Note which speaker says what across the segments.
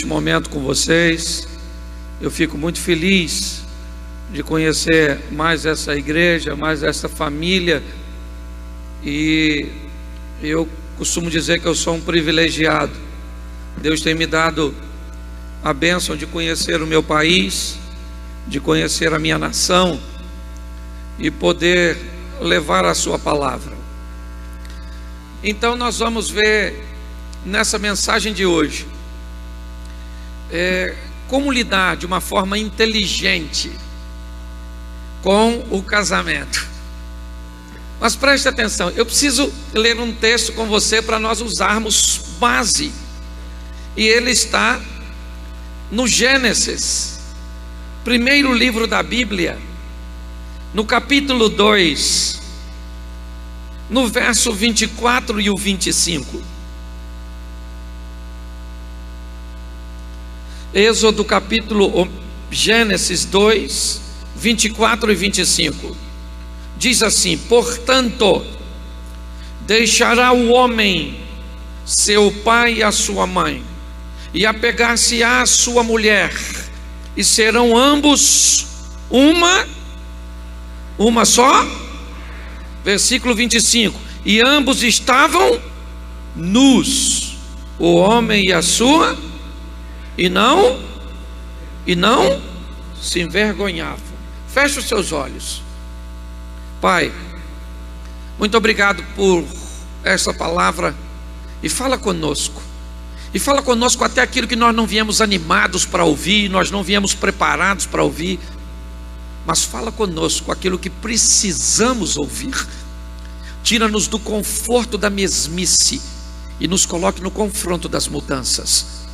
Speaker 1: neste momento com vocês. Eu fico muito feliz de conhecer mais essa igreja, mais essa família, e eu costumo dizer que eu sou um privilegiado. Deus tem me dado a bênção de conhecer o meu país, de conhecer a minha nação e poder levar a sua palavra. Então nós vamos ver nessa mensagem de hoje como lidar de uma forma inteligente com o casamento. Mas preste atenção, eu preciso ler um texto com você para nós usarmos base, e ele está no Gênesis, primeiro livro da Bíblia, no capítulo 2, no verso 24 e o 25. Êxodo capítulo Gênesis 2, 24 e 25. Diz assim: portanto, deixará o homem seu pai e a sua mãe, e apegar-se-á a sua mulher, e serão ambos uma só. Versículo 25: e ambos estavam nus, o homem e a sua, e não se envergonhavam. Feche os seus olhos. Pai, muito obrigado por essa palavra, e fala conosco. E fala conosco até aquilo que nós não viemos animados para ouvir, nós não viemos preparados para ouvir, mas fala conosco aquilo que precisamos ouvir. Tira-nos do conforto da mesmice e nos coloque no confronto das mudanças,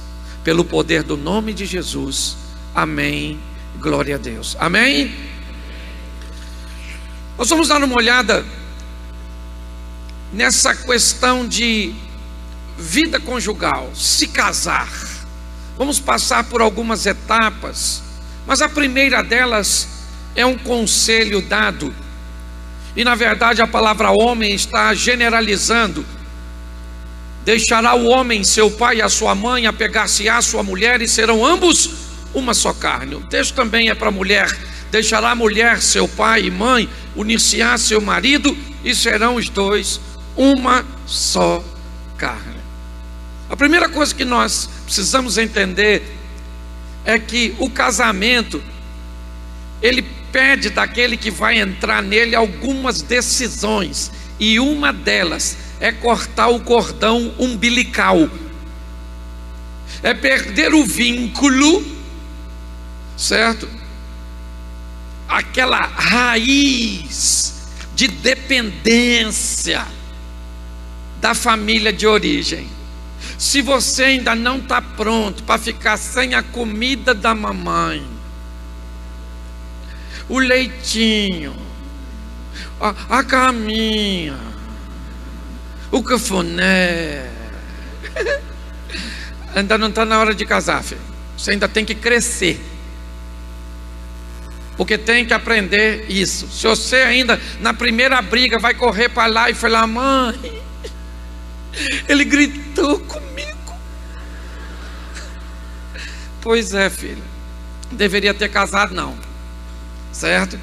Speaker 1: pelo poder do nome de Jesus. Amém. Glória a Deus. Amém. Nós vamos dar uma olhada nessa questão de vida conjugal, se casar. Vamos passar por algumas etapas, mas a primeira delas é um conselho dado, e na verdade a palavra homem está generalizando. Deixará o homem seu pai e a sua mãe, apegar-se-á a sua mulher, e serão ambos uma só carne. O texto também é para a mulher: deixará a mulher seu pai e mãe, unir-se-á a seu marido, e serão os dois uma só carne. A primeira coisa que nós precisamos entender é que o casamento, ele pede daquele que vai entrar nele algumas decisões, e uma delas é cortar o cordão umbilical, é perder o vínculo, certo? Aquela raiz de dependência da família de origem. Se você ainda não está pronto para ficar sem a comida da mamãe, o leitinho, a caminha, o cafuné, ainda não está na hora de casar, filho. Você ainda tem que crescer, porque tem que aprender isso. Se você ainda na primeira briga vai correr para lá e falar: mãe, ele gritou comigo. Pois é, filho, deveria ter casado não, certo?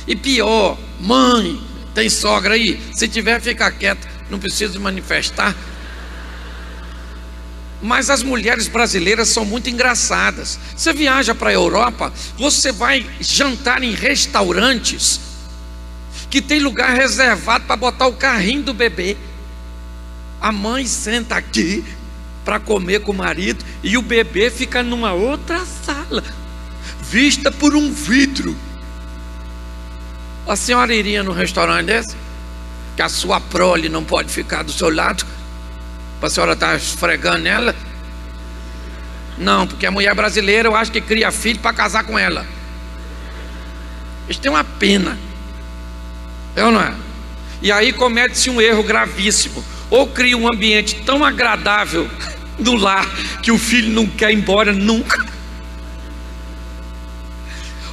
Speaker 1: E pior, mãe, tem sogra aí? Se tiver, fica quieto, não precisa manifestar. Mas as mulheres brasileiras são muito engraçadas. Você viaja para a Europa, você vai jantar em restaurantes que tem lugar reservado para botar o carrinho do bebê. A mãe senta aqui para comer com o marido, e o bebê fica numa outra sala, vista por um vidro. A senhora iria num restaurante desse, que a sua prole não pode ficar do seu lado, para a senhora estar esfregando nela? Não, porque a mulher brasileira, eu acho que cria filho para casar com ela. Isso tem uma pena, é ou não é? E aí comete-se um erro gravíssimo: ou cria um ambiente tão agradável no lar que o filho não quer ir embora nunca,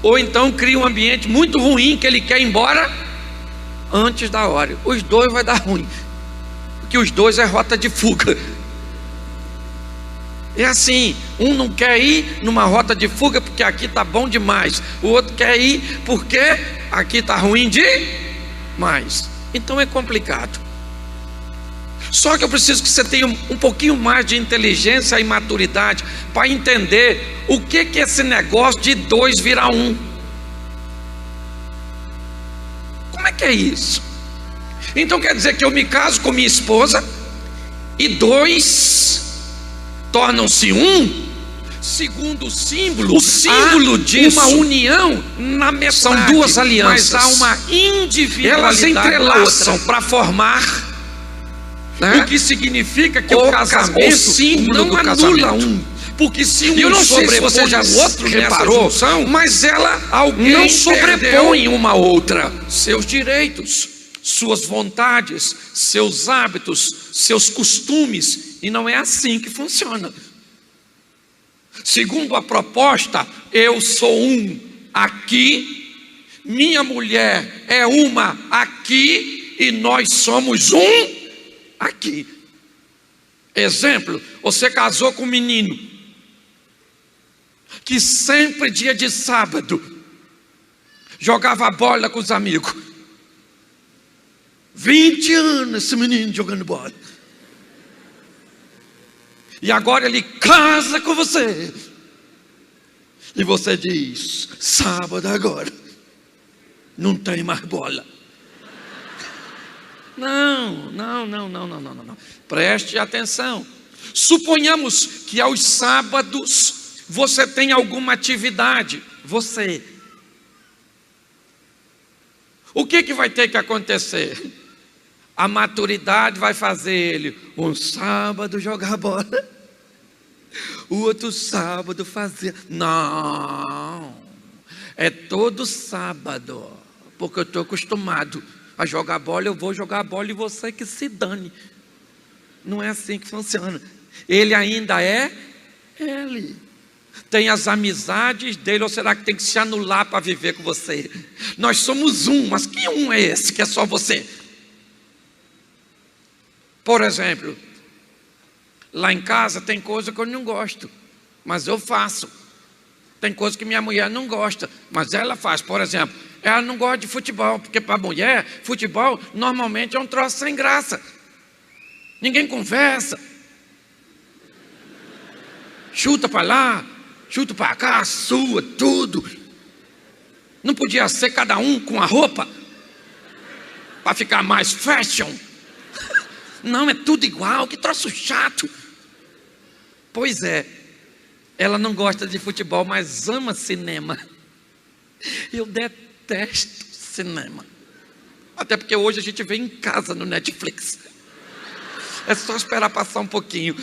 Speaker 1: ou então cria um ambiente muito ruim que ele quer ir embora antes da hora. Os dois vai dar ruim, porque os dois é rota de fuga. É assim, um não quer ir numa rota de fuga porque aqui está bom demais, o outro quer ir porque aqui está ruim demais. Então é complicado. Só que eu preciso que você tenha um pouquinho mais de inteligência e maturidade para entender o que é esse negócio de 2 virar 1. Como é que é isso? Então quer dizer que eu me caso com minha esposa e 2 tornam-se 1, segundo o símbolo disso, uma união na metade. São 2 alianças, mas há uma individualidade. Elas entrelaçam para formar, né? O que significa que o casamento não anula um. Porque se um não sobrepõe, você já o outro reparou, mas alguém não sobrepõe uma outra. Seus direitos, suas vontades, seus hábitos, seus costumes, e não é assim que funciona. Segundo a proposta, eu sou um aqui, minha mulher é uma aqui, e nós somos um aqui. Exemplo, você casou com um menino que sempre dia de sábado jogava bola com os amigos. 20 anos esse menino jogando bola. E agora ele casa com você. E você diz: sábado agora não tem mais bola. Não. Preste atenção. Suponhamos que aos sábados você tem alguma atividade. O que vai ter que acontecer? A maturidade vai fazer ele um sábado jogar bola, o outro sábado fazer. Não, é todo sábado, porque eu estou acostumado a jogar bola, eu vou jogar bola e você que se dane. Não é assim que funciona. Ele ainda é ele. Tem as amizades dele, ou será que tem que se anular para viver com você? Nós somos um, mas que um é esse que é só você? Por exemplo, lá em casa tem coisa que eu não gosto, mas eu faço. Tem coisa que minha mulher não gosta, mas ela faz. Por exemplo, ela não gosta de futebol, porque para a mulher, futebol normalmente é um troço sem graça. Ninguém conversa. Chuta para lá, chuta para cá, sua, tudo. Não podia ser cada um com a roupa para ficar mais fashion? Não, é tudo igual, que troço chato. Pois é, ela não gosta de futebol, mas ama cinema. Eu detesto cinema. Até porque hoje a gente vê em casa no Netflix. É só esperar passar um pouquinho.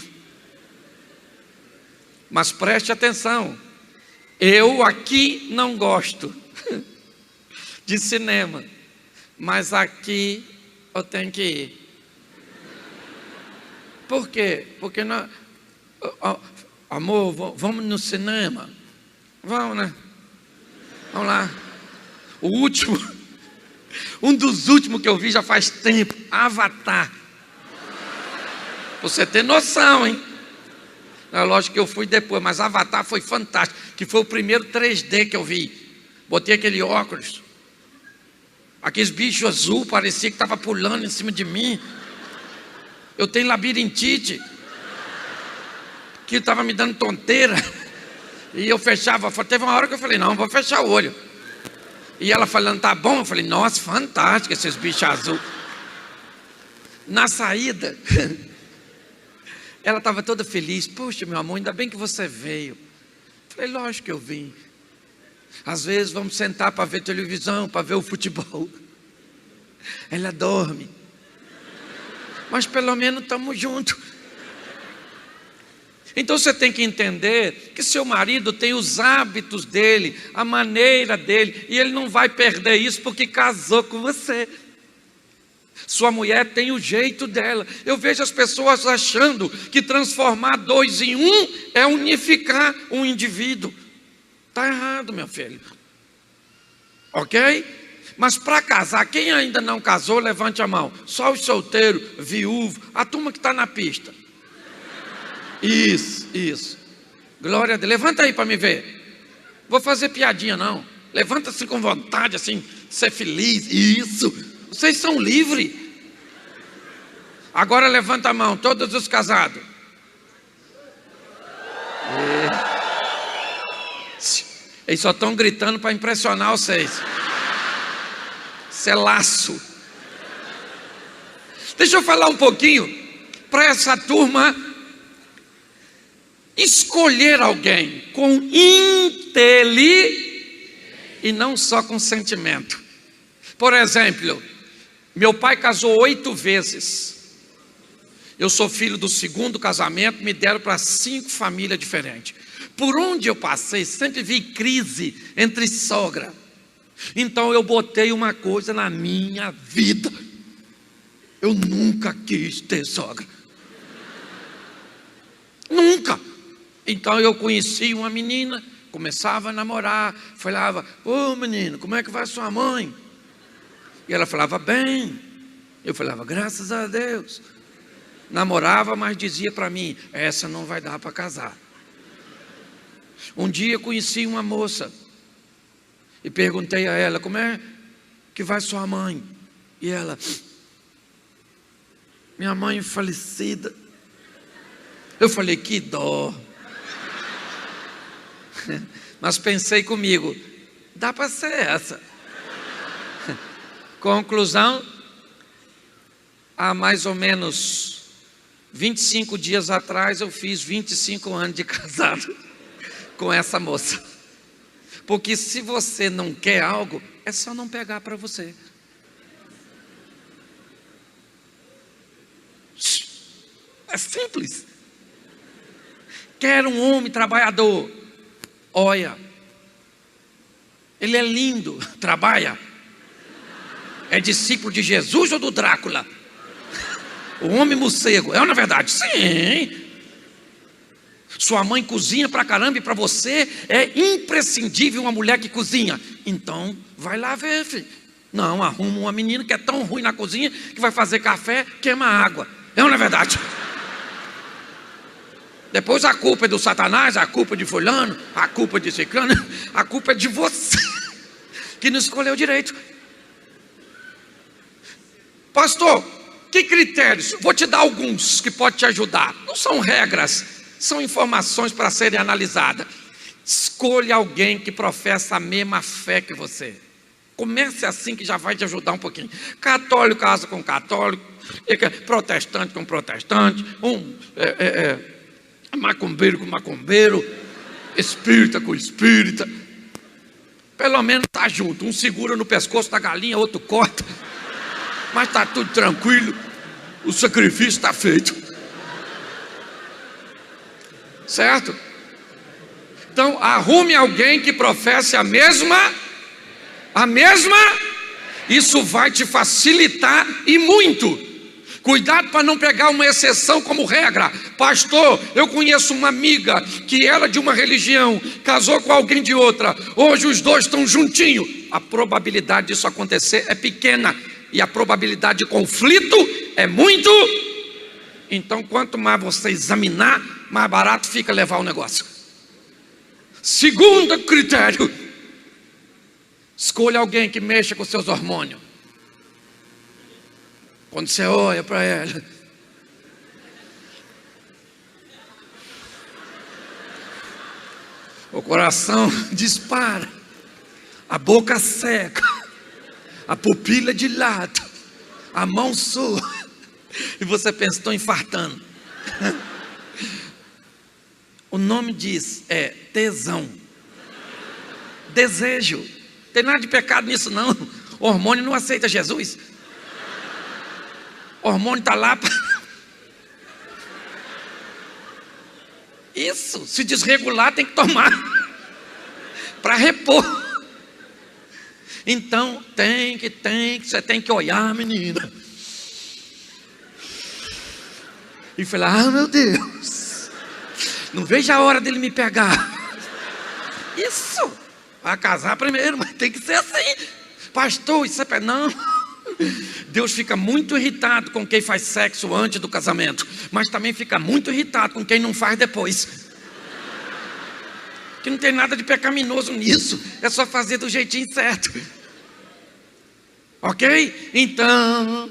Speaker 1: Mas preste atenção, eu aqui não gosto de cinema, mas aqui eu tenho que ir. Por quê? Porque amor, vamos no cinema? Vamos, né? Vamos lá. Um dos últimos que eu vi já faz tempo, Avatar. Você tem noção, hein? É lógico que eu fui depois, mas Avatar foi fantástico, que foi o primeiro 3D que eu vi. Botei aquele óculos, aqueles bichos azul, parecia que estava pulando em cima de mim. Eu tenho labirintite, que estava me dando tonteira, e eu fechava. Teve uma hora que eu falei: não, vou fechar o olho. E ela falando: tá bom. Eu falei: nossa, fantástico esses bichos azul. Na saída, ela estava toda feliz. Puxa, meu amor, ainda bem que você veio. Eu falei: lógico que eu vim. Às vezes vamos sentar para ver televisão, para ver o futebol. Ela dorme, mas pelo menos estamos juntos. Então você tem que entender que seu marido tem os hábitos dele, a maneira dele, e ele não vai perder isso porque casou com você. Sua mulher tem o jeito dela. Eu vejo as pessoas achando que transformar 2 em 1 é unificar um indivíduo. Está errado, meu filho. Ok? Mas para casar, quem ainda não casou, levante a mão. Só os solteiros, viúvos, a turma que está na pista. Isso. Glória a Deus. Levanta aí para me ver. Vou fazer piadinha não. Levanta assim com vontade, assim, ser feliz. Isso. Vocês são livres. Agora levanta a mão, todos os casados. Eles só estão gritando para impressionar vocês. Isso é laço. Deixa eu falar um pouquinho para essa turma escolher alguém com e não só com sentimento. Por exemplo, meu pai casou 8 vezes. Eu sou filho do 2º casamento, me deram para 5 famílias diferentes. Por onde eu passei, sempre vi crise entre sogra. Então eu botei uma coisa na minha vida: eu nunca quis ter sogra. Nunca. Então eu conheci uma menina, começava a namorar, falava: ô menino, como é que vai sua mãe? E ela falava: bem. Eu falava: graças a Deus. Namorava, mas dizia para mim: essa não vai dar para casar. Um dia eu conheci uma moça e perguntei a ela: como é que vai sua mãe? E ela: minha mãe falecida. Eu falei: que dó. Mas pensei comigo: dá para ser essa. Conclusão: há mais ou menos 25 dias atrás eu fiz 25 anos de casado com essa moça. Porque se você não quer algo, é só não pegar para você. É simples. Quer um homem trabalhador? Olha, ele é lindo, trabalha. É discípulo de Jesus ou do Drácula? O homem morcego. É ou não é verdade? Sim. Sua mãe cozinha pra caramba e para você é imprescindível uma mulher que cozinha. Então, vai lá ver, filho. Não, arruma uma menina que é tão ruim na cozinha que vai fazer café, queima água. É ou não é verdade? Depois a culpa é do Satanás, a culpa é de fulano, a culpa é de ciclano, a culpa é de você que não escolheu direito. Pastor, que critérios? Vou te dar alguns que podem te ajudar. Não são regras, são informações para serem analisadas. Escolha alguém que professa a mesma fé que você. Comece assim, que já vai te ajudar um pouquinho. Católico casa com católico, protestante com protestante, macumbeiro com macumbeiro, espírita com espírita. Pelo menos está junto. Um segura no pescoço da galinha, outro corta. Mas está tudo tranquilo. O sacrifício está feito. Certo? Então arrume alguém que professe a mesma. Isso vai te facilitar e muito. Cuidado para não pegar uma exceção como regra. Pastor, eu conheço uma amiga que era de uma religião, casou com alguém de outra, hoje os dois estão juntinhos. A probabilidade disso acontecer é pequena, e a probabilidade de conflito é muito. Então quanto mais você examinar, mais barato fica levar o negócio. Segundo critério: escolha alguém que mexa com seus hormônios. Quando você olha para ela, o coração dispara, a boca seca, a pupila dilata, a mão sua, e você pensa: estou infartando. O nome diz tesão, desejo. Não tem nada de pecado nisso não. O hormônio não aceita Jesus. O hormônio está lá para... Isso, se desregular tem que tomar para repor. Então você tem que olhar, menina, e falar: ah, meu Deus, não vejo a hora dele me pegar. Isso, vai casar primeiro, mas tem que ser assim. Pastor, isso é não. Deus fica muito irritado com quem faz sexo antes do casamento, mas também fica muito irritado com quem não faz depois. Que não tem nada de pecaminoso nisso, é só fazer do jeitinho certo. Ok? Então,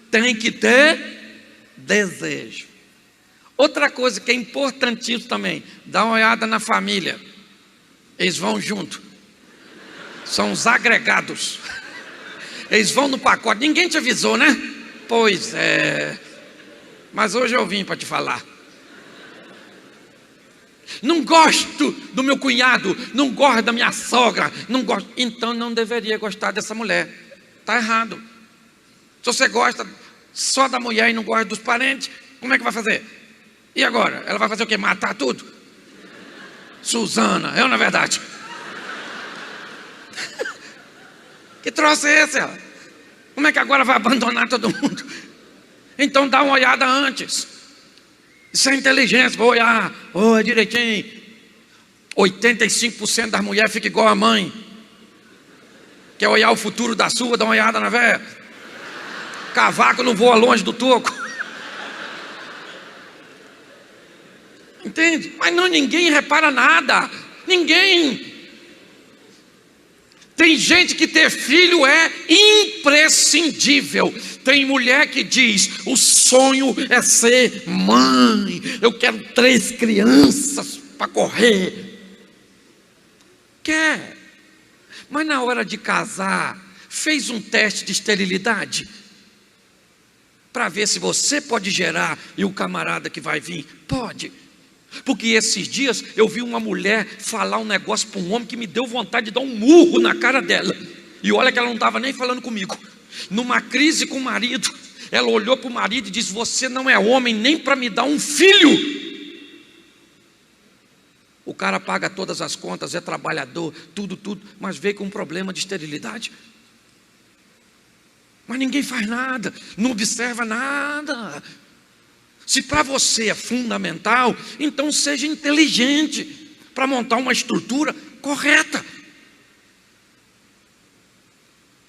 Speaker 1: tem que ter desejo. Outra coisa que é importantíssima também, dá uma olhada na família. Eles vão junto. São os agregados. Eles vão no pacote. Ninguém te avisou, né? Pois é. Mas hoje eu vim para te falar. Não gosto do meu cunhado, não gosto da minha sogra, não gosto. Então não deveria gostar dessa mulher. Está errado. Se você gosta só da mulher e não gosta dos parentes, como é que vai fazer? E agora? Ela vai fazer o quê? Matar tudo? Suzana, é na verdade? Que troço é esse? Como é que agora vai abandonar todo mundo? Então dá uma olhada antes. Isso é inteligência, vou olhar, direitinho. 85% das mulheres ficam igual a mãe. Quer olhar o futuro da sua, dá uma olhada na véia. Cavaco não voa longe do toco. Entende? Mas não, ninguém repara nada. Ninguém. Tem gente que ter filho é imprescindível. Tem mulher que diz: o sonho é ser mãe. Eu quero 3 crianças para correr. Quer. Mas na hora de casar, fez um teste de esterilidade? Para ver se você pode gerar e o camarada que vai vir pode. Porque esses dias eu vi uma mulher falar um negócio para um homem que me deu vontade de dar um murro na cara dela. E olha que ela não estava nem falando comigo. Numa crise com o marido, ela olhou para o marido e disse: você não é homem nem para me dar um filho. O cara paga todas as contas, é trabalhador, tudo, mas veio com um problema de esterilidade. Mas ninguém faz nada, não observa nada. Se para você é fundamental, então seja inteligente para montar uma estrutura correta.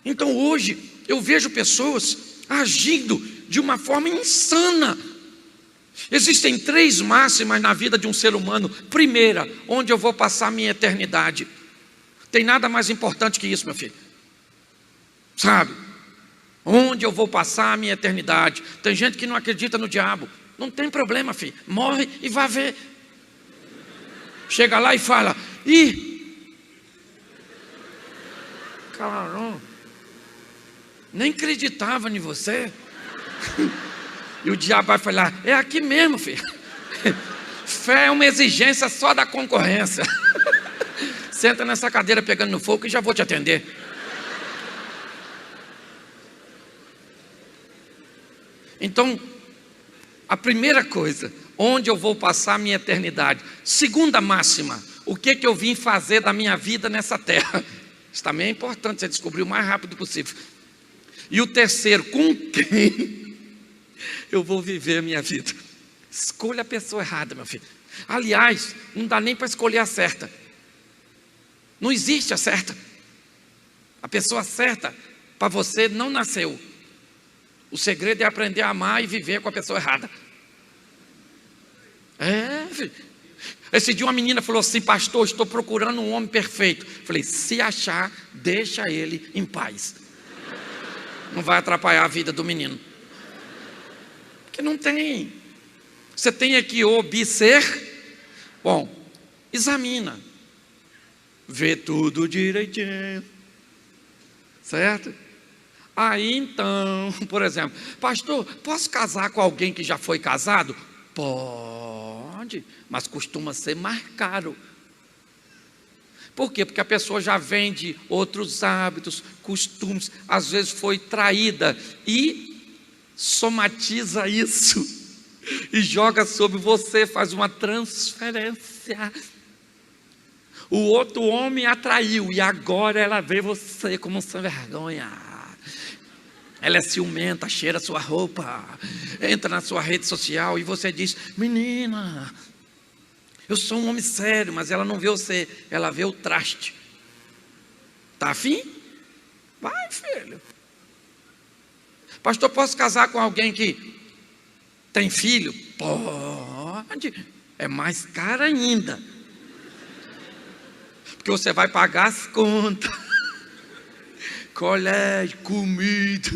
Speaker 1: Então hoje eu vejo pessoas agindo de uma forma insana. Existem 3 máximas na vida de um ser humano. Primeira, onde eu vou passar a minha eternidade. Tem nada mais importante que isso, meu filho. Sabe? Onde eu vou passar a minha eternidade. Tem gente que não acredita no diabo. Não tem problema, filho. Morre e vai ver. Chega lá e fala: caramba, nem acreditava em você. E o diabo vai falar: é aqui mesmo, filho. Fé é uma exigência só da concorrência. Senta nessa cadeira pegando no fogo que já vou te atender. Então, a primeira coisa, onde eu vou passar a minha eternidade. Segunda máxima, o que eu vim fazer da minha vida nessa terra. Isso também é importante você descobrir o mais rápido possível. E o terceiro, com quem eu vou viver a minha vida. Escolha a pessoa errada, meu filho. Aliás, não dá nem para escolher a certa. Não existe a certa. A pessoa certa para você não nasceu. O segredo é aprender a amar e viver com a pessoa errada. Filho. Esse dia uma menina falou assim: pastor, estou procurando um homem perfeito. Falei: se achar, deixa ele em paz. Não vai atrapalhar a vida do menino. Porque não tem. Você tem aqui obser. Bom, examina. Vê tudo direitinho. Certo? Aí então, por exemplo, pastor, posso casar com alguém que já foi casado? Pode, mas costuma ser mais caro. Por quê? Porque a pessoa já vem de outros hábitos, costumes, às vezes foi traída e somatiza isso e joga sobre você, faz uma transferência. O outro homem atraiu e agora ela vê você como um sem vergonha. Ela é ciumenta, cheira a sua roupa, entra na sua rede social e você diz: menina, eu sou um homem sério, mas ela não vê você, ela vê o traste. Tá afim? Vai, filho. Pastor, posso casar com alguém que tem filho? Pode. É mais caro ainda, porque você vai pagar as contas, colégio, comida.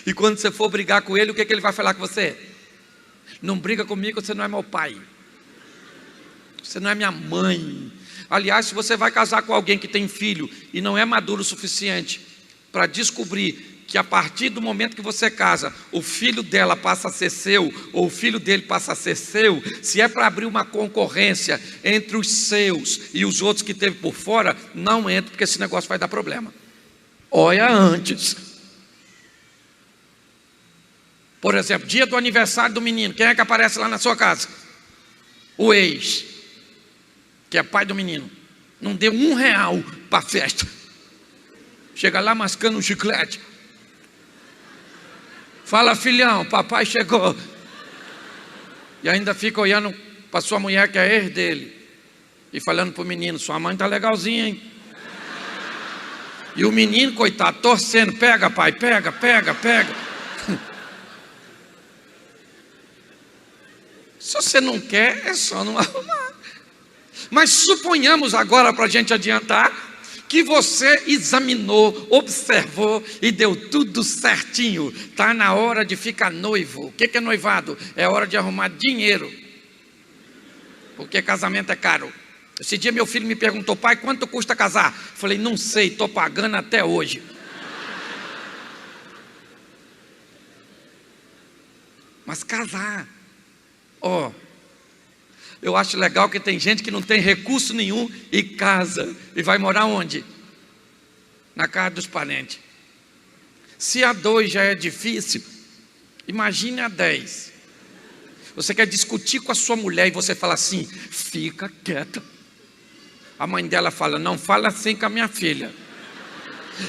Speaker 1: E quando você for brigar com ele, o que ele vai falar com você? Não briga comigo, você não é meu pai, você não é minha mãe. Aliás, se você vai casar com alguém que tem filho e não é maduro o suficiente para descobrir que a partir do momento que você casa, o filho dela passa a ser seu, ou o filho dele passa a ser seu, se é para abrir uma concorrência entre os seus e os outros que teve por fora, não entra, porque esse negócio vai dar problema. Olha antes. Por exemplo, dia do aniversário do menino, quem é que aparece lá na sua casa? O ex, que é pai do menino, não deu R$1 para a festa, chega lá mascando um chiclete, fala: filhão, papai chegou, e ainda fica olhando para sua mulher, que é ex dele, e falando para o menino: sua mãe tá legalzinha, hein? E o menino, coitado, torcendo: pega pai, pega, pega, pega. Se você não quer, é só não arrumar. Mas suponhamos agora, para a gente adiantar, que você examinou, observou e deu tudo certinho. Está na hora de ficar noivo. O que é noivado? É hora de arrumar dinheiro, porque casamento é caro. Esse dia meu filho me perguntou: pai, quanto custa casar? Falei: não sei, estou pagando até hoje. Mas casar, eu acho legal que tem gente que não tem recurso nenhum e casa, e vai morar onde? Na casa dos parentes. Se a 2 já é difícil, imagine a 10. Você quer discutir com a sua mulher e você fala assim: fica quieta. A mãe dela fala: não fala assim com a minha filha.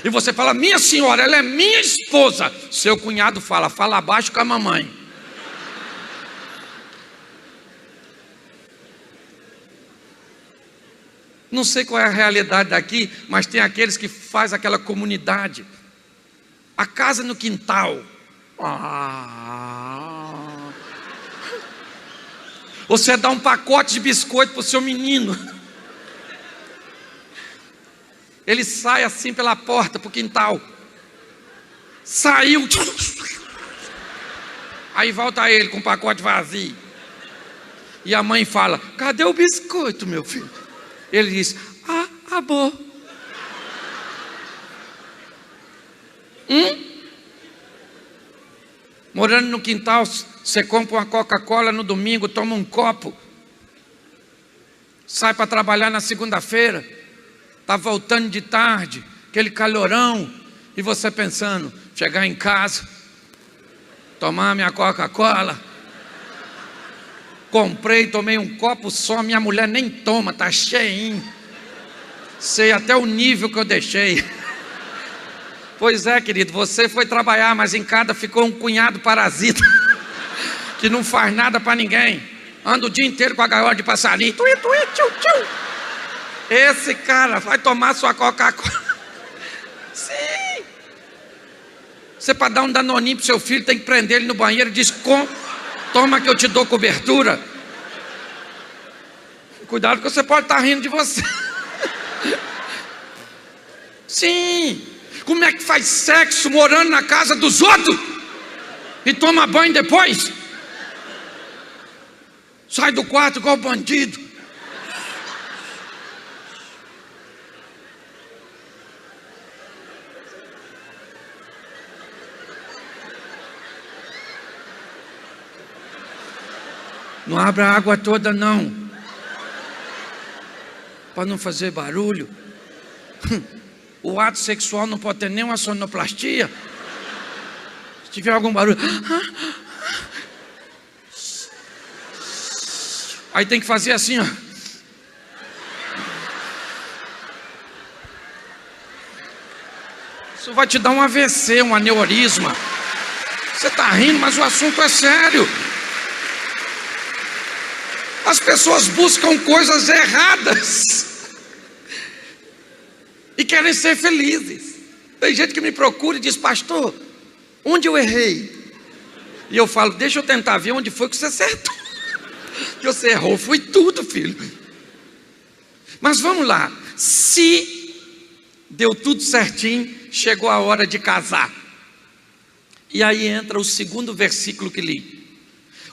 Speaker 1: E você fala: minha senhora, ela é minha esposa. Seu cunhado fala: fala abaixo com a mamãe. Não sei qual é a realidade daqui, mas tem aqueles que fazem aquela comunidade, a casa no quintal. Você dá um pacote de biscoito para o seu menino, ele sai assim pela porta para o quintal, saiu, aí volta ele com o pacote vazio, e a mãe fala: cadê o biscoito, meu filho? Ele diz: acabou. Morando no quintal, você compra uma Coca-Cola no domingo, toma um copo, sai para trabalhar na segunda-feira, está voltando de tarde, aquele calorão, e você pensando: chegar em casa, tomar minha Coca-Cola. Comprei, tomei um copo só, minha mulher nem toma, está cheinho. Sei até o nível que eu deixei. Pois é, querido, você foi trabalhar, mas em casa ficou um cunhado parasita, que não faz nada para ninguém, anda o dia inteiro com a gaiola de passarinho. Tui, tui, tchiu, tchiu. Esse cara vai tomar sua Coca-Cola. Sim. Você, para dar um danoninho para o seu filho, tem que prender ele no banheiro e diz: toma que eu te dou cobertura. Cuidado que você pode estar rindo de você. Sim. Como é que faz sexo morando na casa dos outros e toma banho depois? Sai do quarto igual bandido. Não abra a água toda não, para não fazer barulho. O ato sexual não pode ter nem uma sonoplastia. Se tiver algum barulho, aí tem que fazer assim, ó. Isso vai te dar um AVC, um aneurisma. Você está rindo, mas o assunto é sério. As pessoas buscam coisas erradas e querem ser felizes. Tem gente que me procura e diz: pastor, Onde eu errei? E eu falo, deixa eu tentar ver onde foi que você acertou. Que você errou, foi tudo, filho. Mas vamos lá. Se deu tudo certinho, chegou a hora de casar. E aí entra o segundo versículo que li.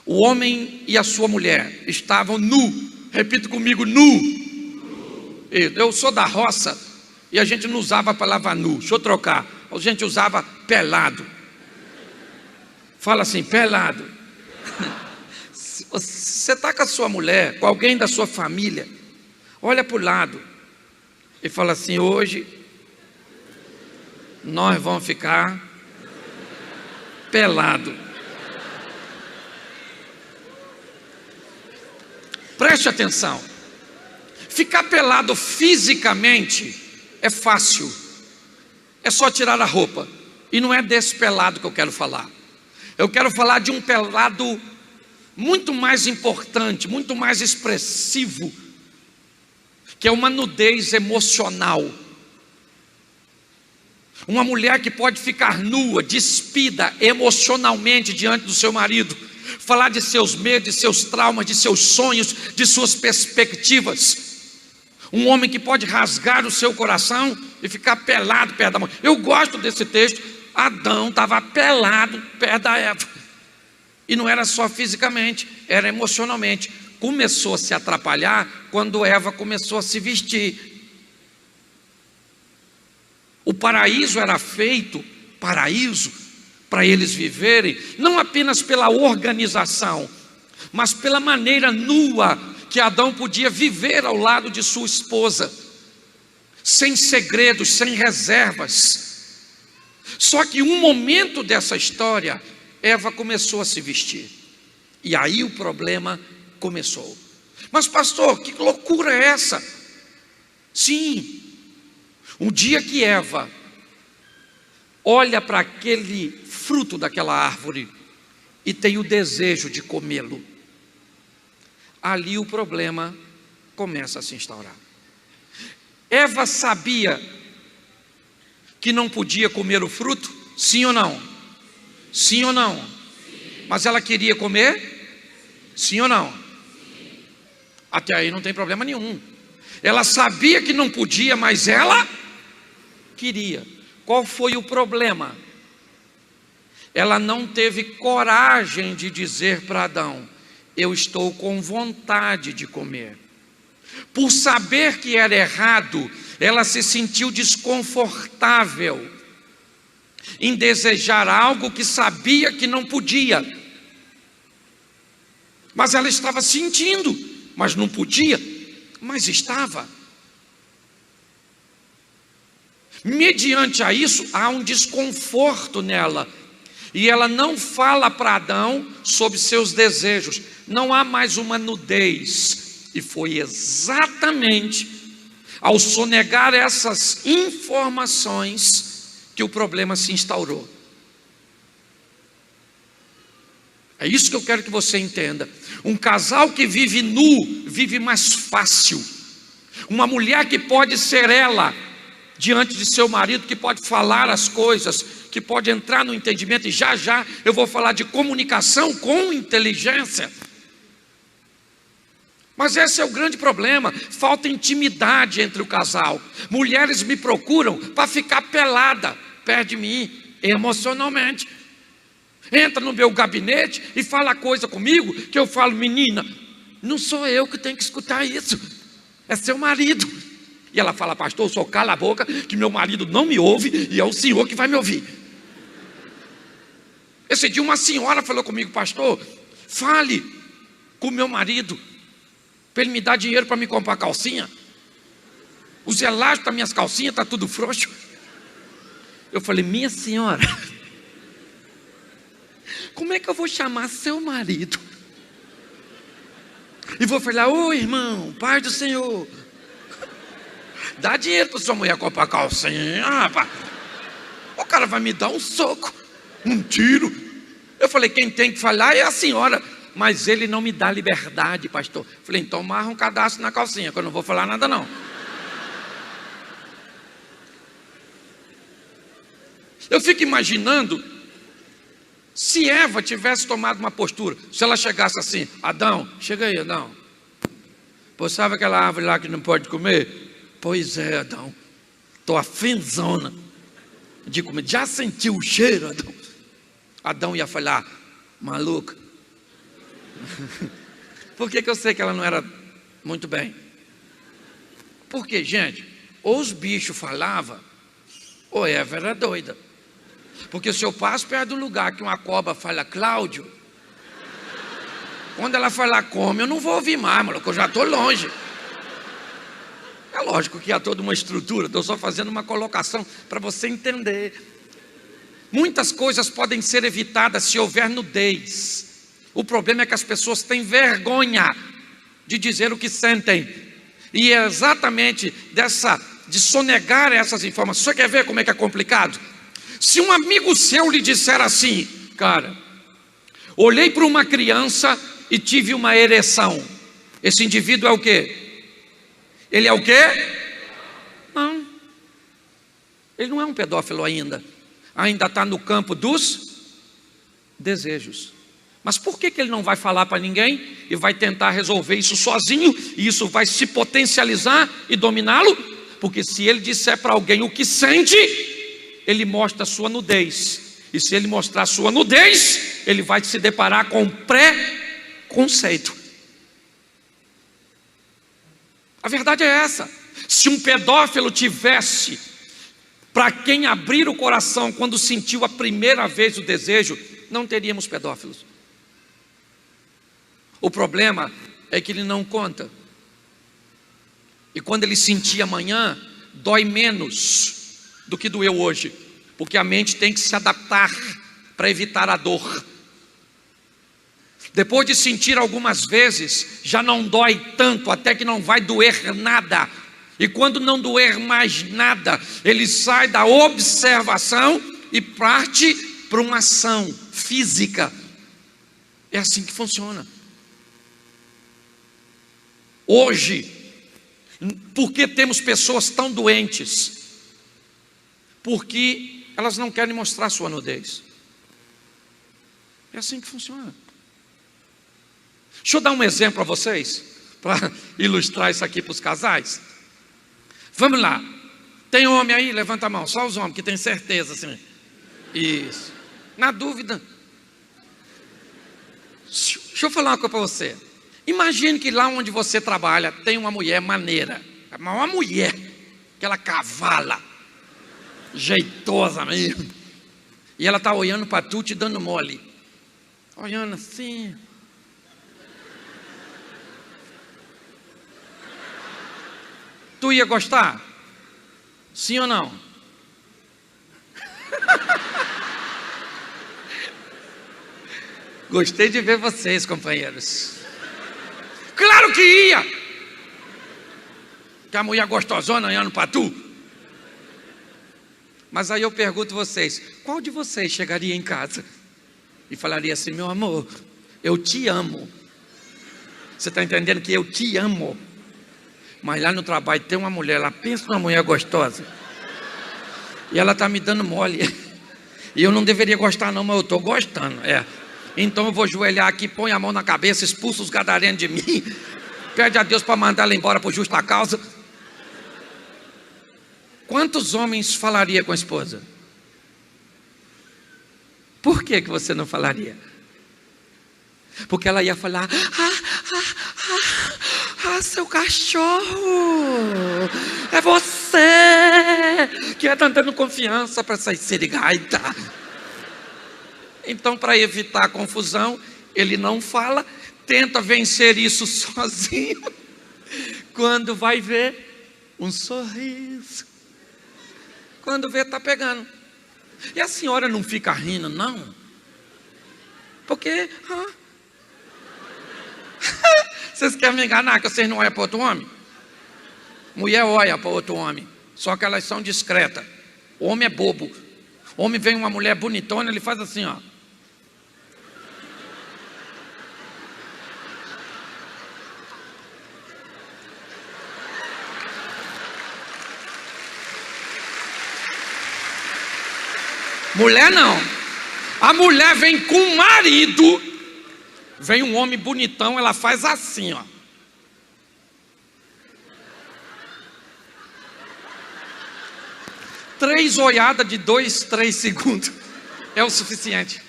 Speaker 1: O homem e a sua mulher estavam nu. Repita comigo, nu. Eu sou da roça e a gente não usava a palavra nu. Deixa eu trocar. A gente usava pelado. Fala assim, pelado. Você está com a sua mulher, com alguém da sua família, olha para o lado e fala assim, hoje nós vamos ficar pelado. Preste atenção. Ficar pelado fisicamente é fácil. É só tirar a roupa. E não é desse pelado que eu quero falar. Eu quero falar de um pelado muito mais importante, muito mais expressivo, que é uma nudez emocional. Uma mulher que pode ficar nua, despida emocionalmente diante do seu marido, falar de seus medos, de seus traumas, de seus sonhos, de suas perspectivas. Um homem que pode rasgar o seu coração e ficar pelado perto da mulher. Eu gosto desse texto. Adão estava pelado perto da Eva. E não era só fisicamente, era emocionalmente. Começou a se atrapalhar quando Eva começou a se vestir. O paraíso era feito, paraíso, para eles viverem, não apenas pela organização, mas pela maneira nua que Adão podia viver ao lado de sua esposa, sem segredos, sem reservas. Só que um momento dessa história, Eva começou a se vestir, e aí o problema começou. Mas pastor, que loucura é essa? Sim, um dia que Eva olha para aquele fruto daquela árvore e tem o desejo de comê-lo, ali o problema começa a se instaurar. Eva sabia que não podia comer o fruto? Sim ou não? Sim ou não? Sim. Mas ela queria comer? Sim ou não? Sim. Até aí não tem problema nenhum. Ela sabia que não podia, mas ela queria. Qual foi o problema? Ela não teve coragem de dizer para Adão, eu estou com vontade de comer. Por saber que era errado, ela se sentiu desconfortável em desejar algo que sabia que não podia. Mas ela estava sentindo, mas não podia, mas estava. Mediante a isso, há um desconforto nela. E ela não fala para Adão sobre seus desejos. Não há mais uma nudez. E foi exatamente ao sonegar essas informações que o problema se instaurou. É isso que eu quero que você entenda. Um casal que vive nu, vive mais fácil. Uma mulher que pode ser ela diante de seu marido, que pode falar as coisas, que pode entrar no entendimento, e já já eu vou falar de comunicação com inteligência. Mas esse é o grande problema, falta intimidade entre o casal. Mulheres me procuram para ficar pelada perto de mim, emocionalmente. Entra no meu gabinete e fala coisa comigo, que eu falo, menina, não sou eu que tenho que escutar isso, é seu marido. E ela fala, pastor, só cala a boca, que meu marido não me ouve, e é o senhor que vai me ouvir. Esse dia uma senhora falou comigo, pastor, fale com o meu marido, para ele me dar dinheiro para me comprar calcinha. Os elásticos das minhas calcinhas está tudo frouxo. Eu falei, minha senhora, como é que eu vou chamar seu marido? E vou falar, ô irmão, paz do Senhor, dá dinheiro para sua mulher comprar calcinha. Rapaz, o cara vai me dar um soco, um tiro. Eu falei, quem tem que falar é a senhora. Mas ele não me dá liberdade, pastor. Falei, então amarra um cadastro na calcinha, que eu não vou falar nada não. Eu fico imaginando Se Eva tivesse tomado uma postura, se ela chegasse assim: Adão, chega aí, Adão. Pô, sabe aquela árvore lá que não pode comer? Pois é, Adão. Estou afinzona de comer. Já sentiu o cheiro, Adão? Adão ia falar: maluca. Por que eu sei que ela não era muito bem? Porque, gente, ou os bichos falavam, ou Eva era doida. Porque se eu passo perto do lugar que uma cobra fala Cláudio, quando ela falar come, eu não vou ouvir mais, maluco, eu já estou longe. É lógico que há toda uma estrutura, estou só fazendo uma colocação para você entender. Muitas coisas podem ser evitadas se houver nudez. O problema é que as pessoas têm vergonha de dizer o que sentem. E é exatamente de sonegar essas informações. Você quer ver como é que é complicado? Se um amigo seu lhe disser assim: cara, olhei para uma criança e tive uma ereção. Esse indivíduo é o quê? Ele é o quê? Não. Ele não é um pedófilo ainda. Ainda está no campo dos desejos. Mas por que ele não vai falar para ninguém e vai tentar resolver isso sozinho, e isso vai se potencializar e dominá-lo? Porque se ele disser para alguém o que sente, ele mostra a sua nudez. E se ele mostrar a sua nudez, ele vai se deparar com preconceito. A verdade é essa. Se um pedófilo tivesse para quem abrir o coração quando sentiu a primeira vez o desejo, não teríamos pedófilos. O problema é que ele não conta. E quando ele sentir amanhã, dói menos do que doeu hoje, porque a mente tem que se adaptar para evitar a dor. Depois de sentir algumas vezes, já não dói tanto, até que não vai doer nada. E quando não doer mais nada, ele sai da observação e parte para uma ação física. É assim que funciona. Hoje, por que temos pessoas tão doentes? Porque elas não querem mostrar sua nudez. É assim que funciona. Deixa eu dar um exemplo a vocês, para ilustrar isso aqui para os casais. Vamos lá. Tem homem aí? Levanta a mão. Só os homens que têm certeza assim. Isso. Na dúvida. Deixa eu falar uma coisa para você. Imagine que lá onde você trabalha tem uma mulher maneira. Uma mulher, aquela cavala, jeitosa mesmo. E ela está olhando para tu, te dando mole. Olhando assim. Tu ia gostar? Sim ou não? Gostei de ver vocês, companheiros. Claro que ia! Que a mulher gostosona olhando para tu. Mas aí eu pergunto vocês: qual de vocês chegaria em casa e falaria assim: meu amor, eu te amo? Você está entendendo que eu te amo? Mas lá no trabalho tem uma mulher, ela pensa numa mulher gostosa, e ela está me dando mole. E eu não deveria gostar não, mas eu estou gostando. Então eu vou ajoelhar aqui, põe a mão na cabeça, expulsa os gadarenos de mim, pede a Deus para mandar ela embora por justa causa. Quantos homens falaria com a esposa? Por que você não falaria? Porque ela ia falar: seu cachorro, é você que está dando confiança para essa sirigaita. Então, para evitar a confusão, ele não fala, tenta vencer isso sozinho. Quando vai ver, um sorriso. Quando vê, está pegando. E a senhora não fica rindo, não? Porque vocês querem me enganar que vocês não olham para outro homem? Mulher olha para outro homem, só que elas são discretas. O homem é bobo. O homem vem uma mulher bonitona, ele faz assim, ó. Mulher não. A mulher vem com o marido, vem um homem bonitão, ela faz assim, ó. Três olhadas de 2, 3 segundos é o suficiente.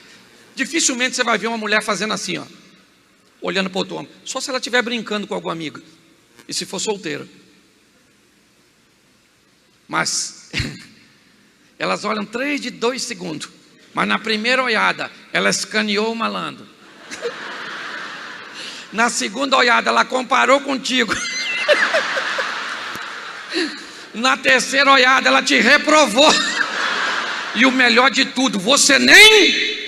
Speaker 1: Dificilmente você vai ver uma mulher fazendo assim, ó, olhando para outro homem. Só se ela estiver brincando com alguma amiga. E se for solteira. Mas elas olham 3 de 2 segundos. Mas na primeira olhada, ela escaneou o malandro. Na segunda olhada, ela comparou contigo. Na terceira olhada, ela te reprovou. E o melhor de tudo, você nem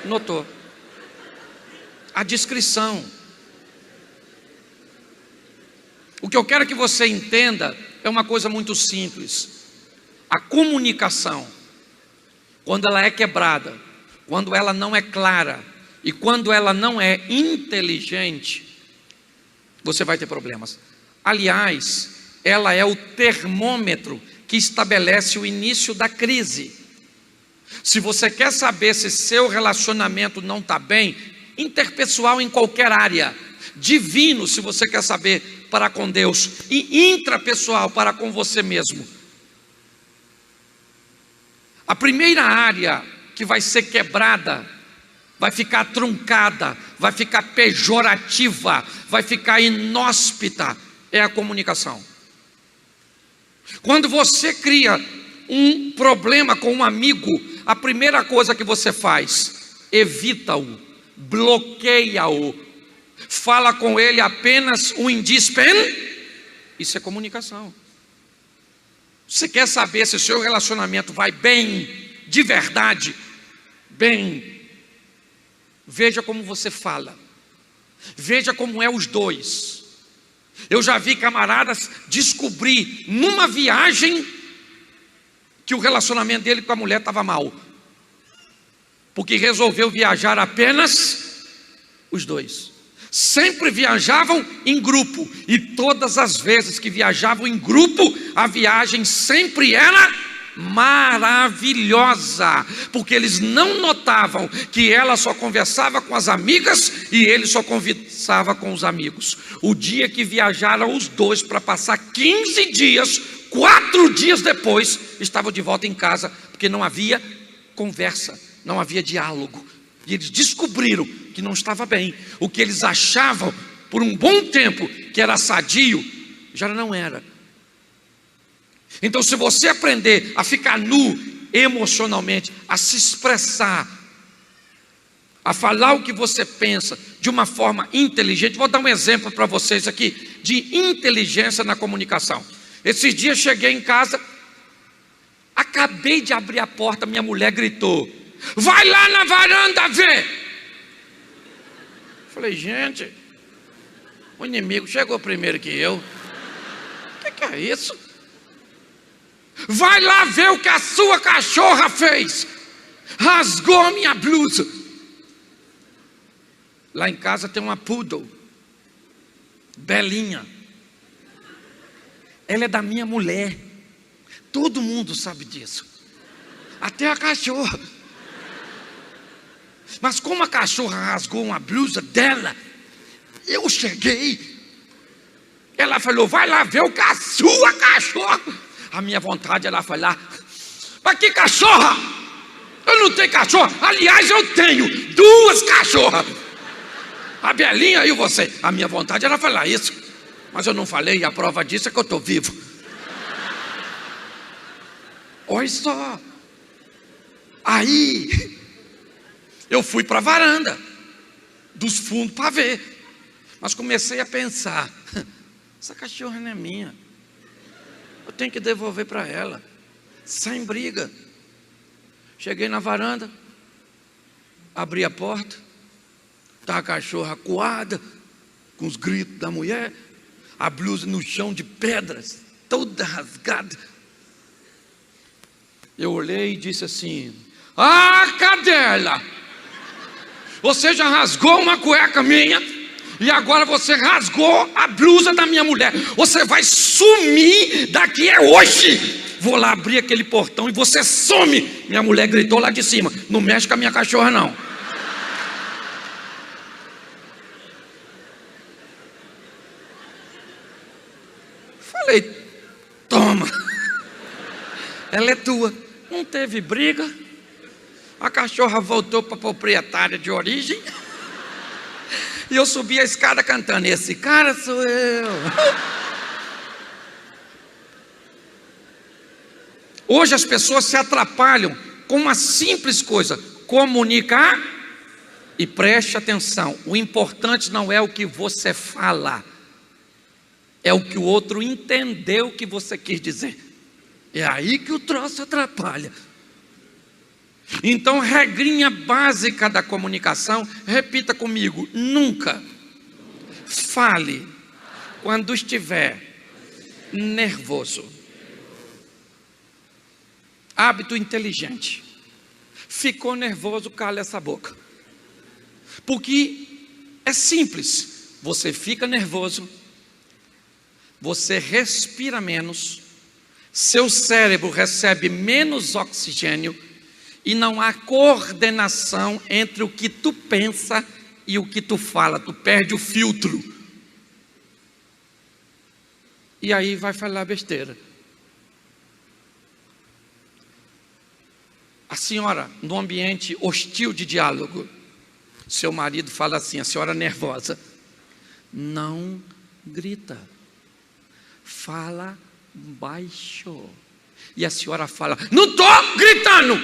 Speaker 1: notou. A descrição. O que eu quero que você entenda é uma coisa muito simples. A comunicação, quando ela é quebrada, quando ela não é clara e quando ela não é inteligente, você vai ter problemas. Aliás, ela é o termômetro que estabelece o início da crise. Se você quer saber se seu relacionamento não está bem, interpessoal em qualquer área, divino se você quer saber para com Deus, e intrapessoal para com você mesmo. A primeira área que vai ser quebrada, vai ficar truncada, vai ficar pejorativa, vai ficar inóspita, é a comunicação. Quando você cria um problema com um amigo, a primeira coisa que você faz, evita-o, bloqueia-o, fala com ele apenas o indispensável. Isso é comunicação. Você quer saber se o seu relacionamento vai bem, de verdade, bem, veja como você fala, veja como é os dois. Eu já vi camaradas descobrir numa viagem que o relacionamento dele com a mulher estava mal, porque resolveu viajar apenas os dois. Sempre viajavam em grupo, e todas as vezes que viajavam em grupo, a viagem sempre era maravilhosa, porque eles não notavam que ela só conversava com as amigas e ele só conversava com os amigos. O dia que viajaram os dois para passar 15 dias, 4 dias depois, estavam de volta em casa, porque não havia conversa, não havia diálogo. E eles descobriram que não estava bem. O que eles achavam por um bom tempo que era sadio, já não era. Então, se você aprender a ficar nu emocionalmente, a se expressar, a falar o que você pensa de uma forma inteligente, vou dar um exemplo para vocês aqui de inteligência na comunicação. Esses dias cheguei em casa, acabei de abrir a porta, minha mulher gritou: vai lá na varanda ver. Falei, gente, o inimigo chegou primeiro que eu. O que é isso? Vai lá ver o que a sua cachorra fez. Rasgou a minha blusa. Lá em casa tem uma poodle, Belinha. Ela é da minha mulher. Todo mundo sabe disso, até a cachorra. Mas como a cachorra rasgou uma blusa dela, eu cheguei. Ela falou, vai lá ver o que a sua cachorra. A minha vontade era falar, mas que cachorra? Eu não tenho cachorra. Aliás, eu tenho 2 cachorras, a Belinha e você. A minha vontade era falar isso, mas eu não falei, e a prova disso é que eu estou vivo. Olha só. Aí eu fui para a varanda dos fundos para ver, mas comecei a pensar, essa cachorra não é minha, eu tenho que devolver para ela, sem briga. Cheguei na varanda, abri a porta, está a cachorra acuada, com os gritos da mulher, a blusa no chão de pedras, toda rasgada. Eu olhei e disse assim, ah, cadela, você já rasgou uma cueca minha, E agora você rasgou a blusa da minha mulher. Você vai sumir daqui é hoje. Vou lá abrir aquele portão e você some. Minha mulher gritou lá de cima: não mexe com a minha cachorra não. Falei: toma. Ela é tua. Não teve briga. A cachorra voltou para a proprietária de origem. E eu subi a escada cantando: esse cara sou eu. Hoje as pessoas se atrapalham com uma simples coisa: comunicar. E preste atenção, o importante não é o que você fala, é o que o outro entendeu que você quis dizer. É aí que o troço atrapalha. Então, regrinha básica da comunicação, repita comigo: nunca fale quando estiver nervoso. Hábito inteligente. Ficou nervoso, cala essa boca. Porque é simples. Você fica nervoso, você respira menos, seu cérebro recebe menos oxigênio e não há coordenação entre o que tu pensa e o que tu fala. Tu perde o filtro. E aí vai falar besteira. A senhora, num ambiente hostil de diálogo, seu marido fala assim, a senhora nervosa: não grita, fala baixo. E a senhora fala: não estou gritando,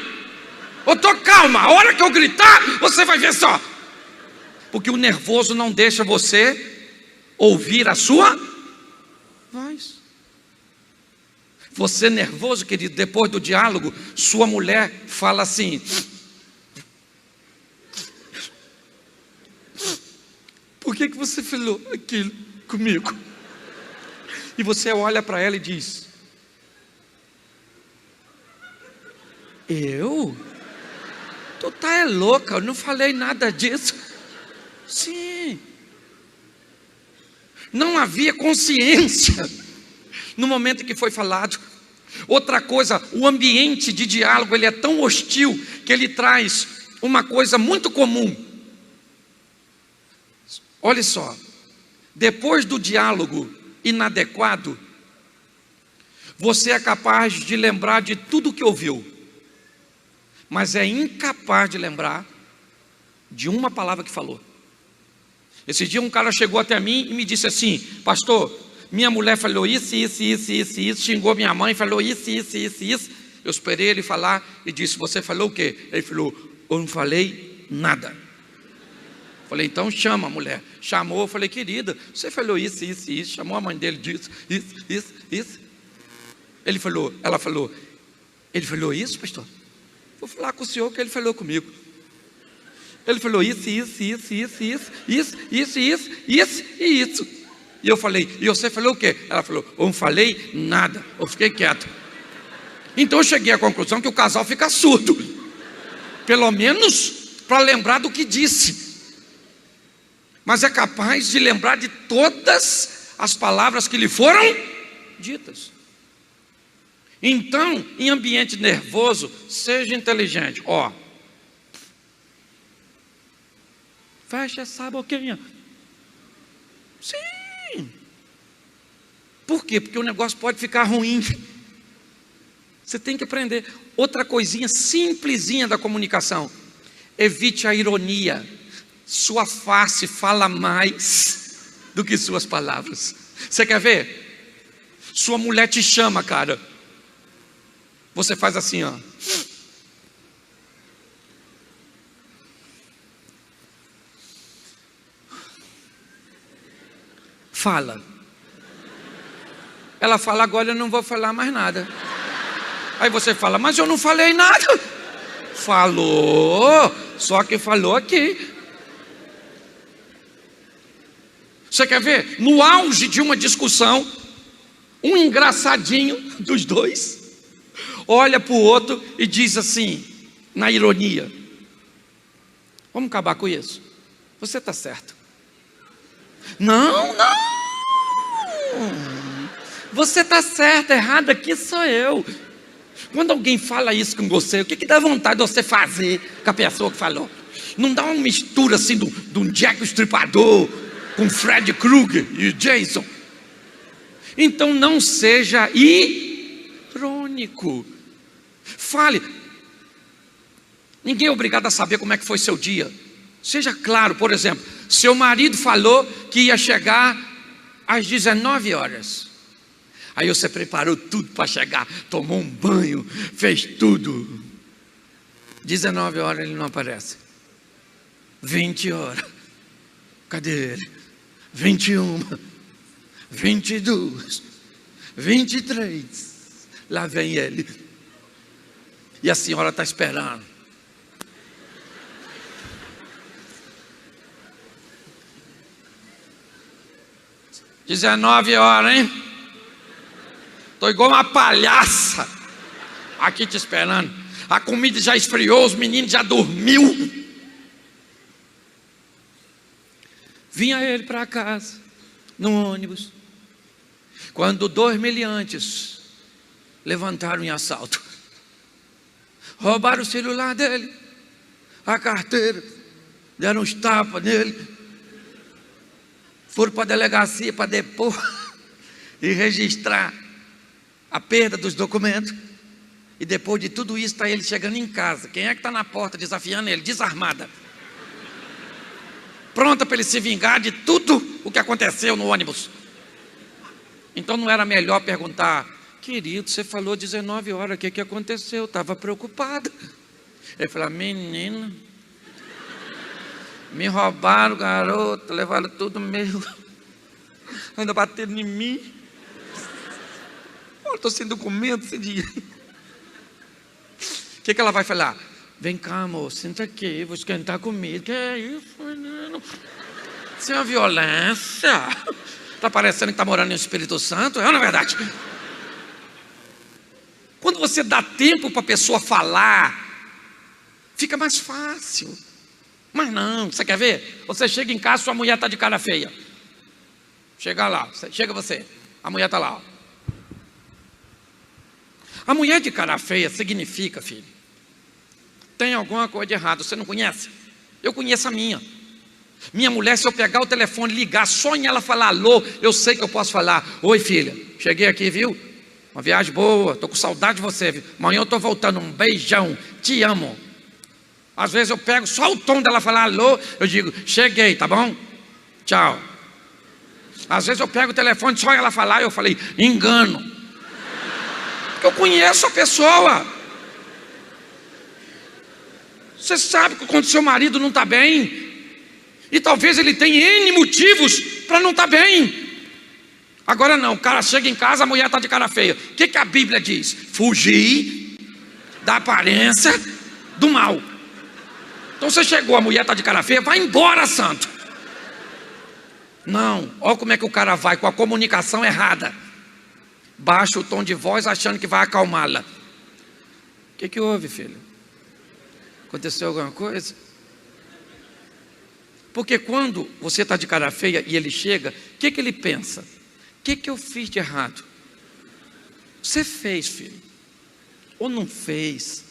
Speaker 1: eu estou calma, a hora que eu gritar, você vai ver só. Porque o nervoso não deixa você ouvir a sua voz. Você nervoso, querido, depois do diálogo, sua mulher fala assim: por que você falou aquilo comigo? E você olha para ela e diz: eu? Tu tá é louca, eu não falei nada disso. Sim. Não havia consciência no momento que foi falado. Outra coisa, o ambiente de diálogo, ele é tão hostil que ele traz uma coisa muito comum. Olha só, depois do diálogo inadequado, você é capaz de lembrar de tudo que ouviu, mas é incapaz de lembrar de uma palavra que falou. Esse dia um cara chegou até mim e me disse assim: pastor, minha mulher falou isso, xingou minha mãe, falou isso. Eu esperei ele falar e disse: você falou o quê? Ele falou: eu não falei nada. Falei: então chama a mulher. Chamou, eu falei: querida, você falou isso. Chamou a mãe dele, disse isso. Ele falou isso, pastor? Vou falar com o senhor que ele falou comigo. Ele falou isso. E eu falei: e você falou o quê? Ela falou: eu não falei nada. Eu fiquei quieto. Então eu cheguei à conclusão que o casal fica surdo, pelo menos para lembrar do que disse, mas é capaz de lembrar de todas as palavras que lhe foram ditas. Então, em ambiente nervoso, seja inteligente. Fecha essa boquinha. Sim. Por quê? Porque o negócio pode ficar ruim. Você tem que aprender. Outra coisinha simplesinha da comunicação: evite a ironia. Sua face fala mais do que suas palavras. Você quer ver? Sua mulher te chama, cara. Você faz assim, ó. Fala. Ela fala: agora eu não vou falar mais nada. Aí você fala: mas eu não falei nada. Falou, só que falou aqui. Você quer ver? No auge de uma discussão, um engraçadinho dos dois olha para o outro e diz assim, na ironia: vamos acabar com isso, você está certo. Não, não. Você está certo, errado aqui sou eu. Quando alguém fala isso com você, o que dá vontade de você fazer com a pessoa que falou? Não dá uma mistura assim de um Jack o Estripador com Fred Krueger e Jason? Então não seja irônico. Fale. Ninguém é obrigado a saber como é que foi seu dia. Seja claro. Por exemplo, seu marido falou que ia chegar às 19 horas. Aí você preparou tudo para chegar, tomou um banho, fez tudo. 19 horas ele não aparece. 20 horas. Cadê ele? 21, 22, 23. Lá vem ele. E a senhora está esperando. $19, hein? Estou igual uma palhaça aqui te esperando. A comida já esfriou, os meninos já dormiu. Vinha ele para casa, no ônibus, quando 2 meliantes levantaram em assalto. Roubaram o celular dele, a carteira, deram uns tapas nele, foram para a delegacia para depor e registrar a perda dos documentos. E depois de tudo isso, está ele chegando em casa. Quem é que está na porta desafiando ele? Desarmada, pronta para ele se vingar de tudo o que aconteceu no ônibus. Então não era melhor perguntar: querido, você falou 19 horas, o que aconteceu? Estava preocupado. Ele falou: menina, me roubaram, garoto, levaram tudo meu, ainda bateram em mim. Estou sem documento, sem dinheiro. O que ela vai falar? Vem cá, amor, senta aqui, vou esquentar comida. Que é isso, menino? Isso é uma violência. Está parecendo que está morando no Espírito Santo, é ou não é verdade? Quando você dá tempo para a pessoa falar, fica mais fácil. Mas não, você quer ver? Você chega em casa, sua mulher está de cara feia. Chega lá, chega você, a mulher está lá, ó. A mulher de cara feia significa, filho, tem alguma coisa de errado. Você não conhece? Eu conheço a minha. Minha mulher, se eu pegar o telefone e ligar, só em ela falar alô, eu sei que eu posso falar: oi filha, cheguei aqui, viu? Uma viagem boa, estou com saudade de você, viu? Amanhã eu estou voltando, um beijão, te amo. Às vezes eu pego só o tom dela falar alô, eu digo: cheguei, tá bom? Tchau. Às vezes eu pego o telefone, só ela falar, eu falei: engano. Porque eu conheço a pessoa. Você sabe que quando seu marido não está bem, e talvez ele tenha N motivos para não estar bem. Agora não, o cara chega em casa, a mulher está de cara feia. O que a Bíblia diz? Fugir da aparência do mal. Então você chegou, a mulher está de cara feia, vai embora, santo. Não, olha como é que o cara vai, com a comunicação errada. Baixa o tom de voz achando que vai acalmá-la. O que houve, filho? Aconteceu alguma coisa? Porque quando você está de cara feia e ele chega, o que ele pensa? O que eu fiz de errado? Você fez, filho, ou não fez,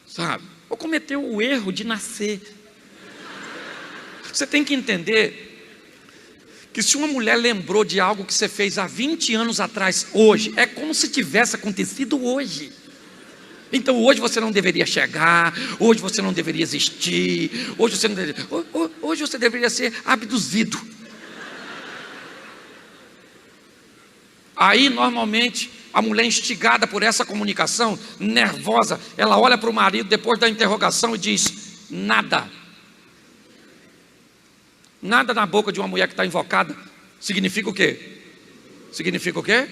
Speaker 1: sabe? Ou cometeu o erro de nascer. Você tem que entender que se uma mulher lembrou de algo que você fez há 20 anos atrás, hoje, é como se tivesse acontecido hoje. Então hoje você não deveria chegar, hoje você não deveria existir, hoje você não deveria, hoje você deveria ser abduzido. Aí normalmente a mulher, instigada por essa comunicação, nervosa, ela olha para o marido depois da interrogação e diz: nada. Nada na boca de uma mulher que está invocada significa o quê? Significa o quê?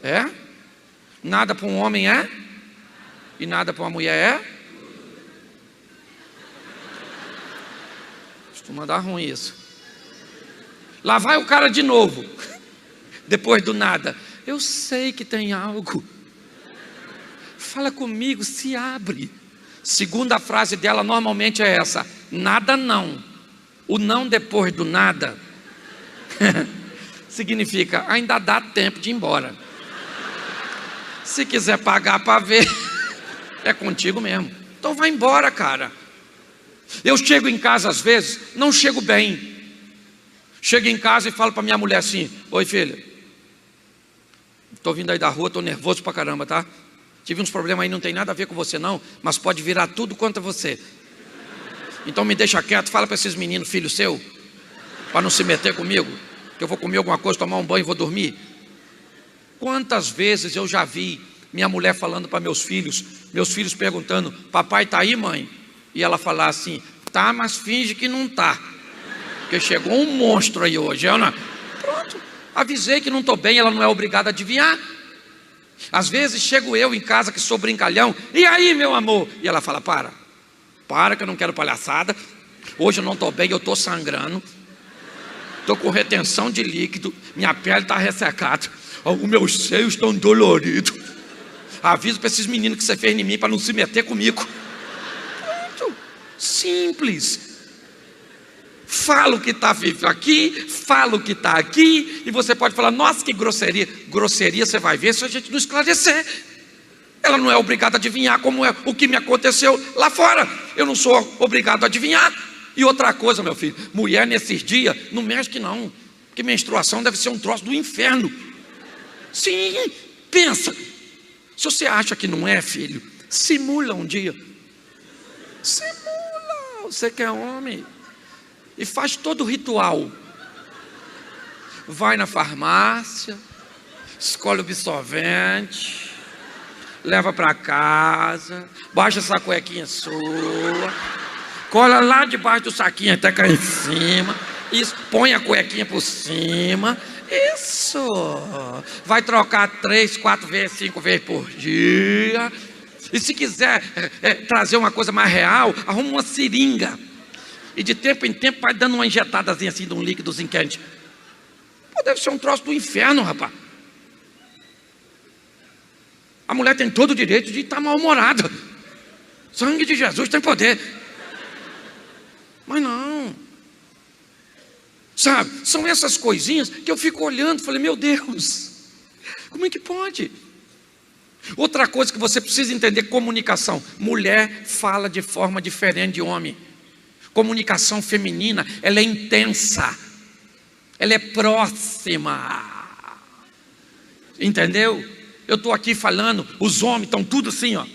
Speaker 1: É? Nada para um homem é? E nada para uma mulher é? Costuma dar ruim isso. Lá vai o cara de novo. Depois do nada: eu sei que tem algo. Fala comigo, se abre. Segunda frase dela normalmente é essa: nada não. O não depois do nada Significa, ainda dá tempo de ir embora. Se quiser pagar para ver, é contigo mesmo. Então vai embora, cara. Eu chego em casa às vezes, não chego bem. Chego em casa e falo para minha mulher assim: oi filha, estou vindo aí da rua, estou nervoso pra caramba, tá? Tive uns problemas aí, não tem nada a ver com você não, mas pode virar tudo contra você. Então me deixa quieto, fala para esses meninos, filho seu, para não se meter comigo, que eu vou comer alguma coisa, tomar um banho e vou dormir. Quantas vezes eu já vi minha mulher falando para meus filhos perguntando: papai tá aí, mãe? E ela falar assim: tá, mas finge que não tá, porque chegou um monstro aí hoje. Pronto, avisei que não estou bem, ela não é obrigada a adivinhar. Às vezes chego eu em casa que sou brincalhão: e aí, meu amor? E ela fala: para que eu não quero palhaçada. Hoje eu não estou bem, eu estou sangrando, estou com retenção de líquido, minha pele está ressecada, os meus seios estão doloridos. Aviso para esses meninos que você fez em mim para não se meter comigo. Pronto, simples. Fala o que está aqui, fala o que está aqui, e você pode falar: nossa, que grosseria. Grosseria você vai ver se a gente não esclarecer. Ela não é obrigada a adivinhar como é o que me aconteceu lá fora. Eu não sou obrigado a adivinhar. E outra coisa, meu filho, mulher nesses dias não mexe não, porque menstruação deve ser um troço do inferno. Sim, pensa. Se você acha que não é, filho, simula um dia. Simula, você que é homem. E faz todo o ritual. Vai na farmácia, escolhe o absorvente, leva para casa, baixa essa cuequinha sua, cola lá debaixo do saquinho até cair em cima, põe a cuequinha por cima. Isso. Vai trocar 3, 4 vezes, 5 vezes por dia. E se quiser trazer uma coisa mais real, arruma uma seringa. E de tempo em tempo vai dando uma injetadazinha assim de um líquidozinho quente. Pô, deve ser um troço do inferno, rapaz. A mulher tem todo o direito de estar mal-humorada. Sangue de Jesus tem poder. Mas não. Sabe, são essas coisinhas que eu fico olhando, falei: meu Deus, como é que pode? Outra coisa que você precisa entender: comunicação. Mulher fala de forma diferente de homem. Comunicação feminina, ela é intensa, ela é próxima. Entendeu? Eu estou aqui falando, os homens estão tudo assim, ó.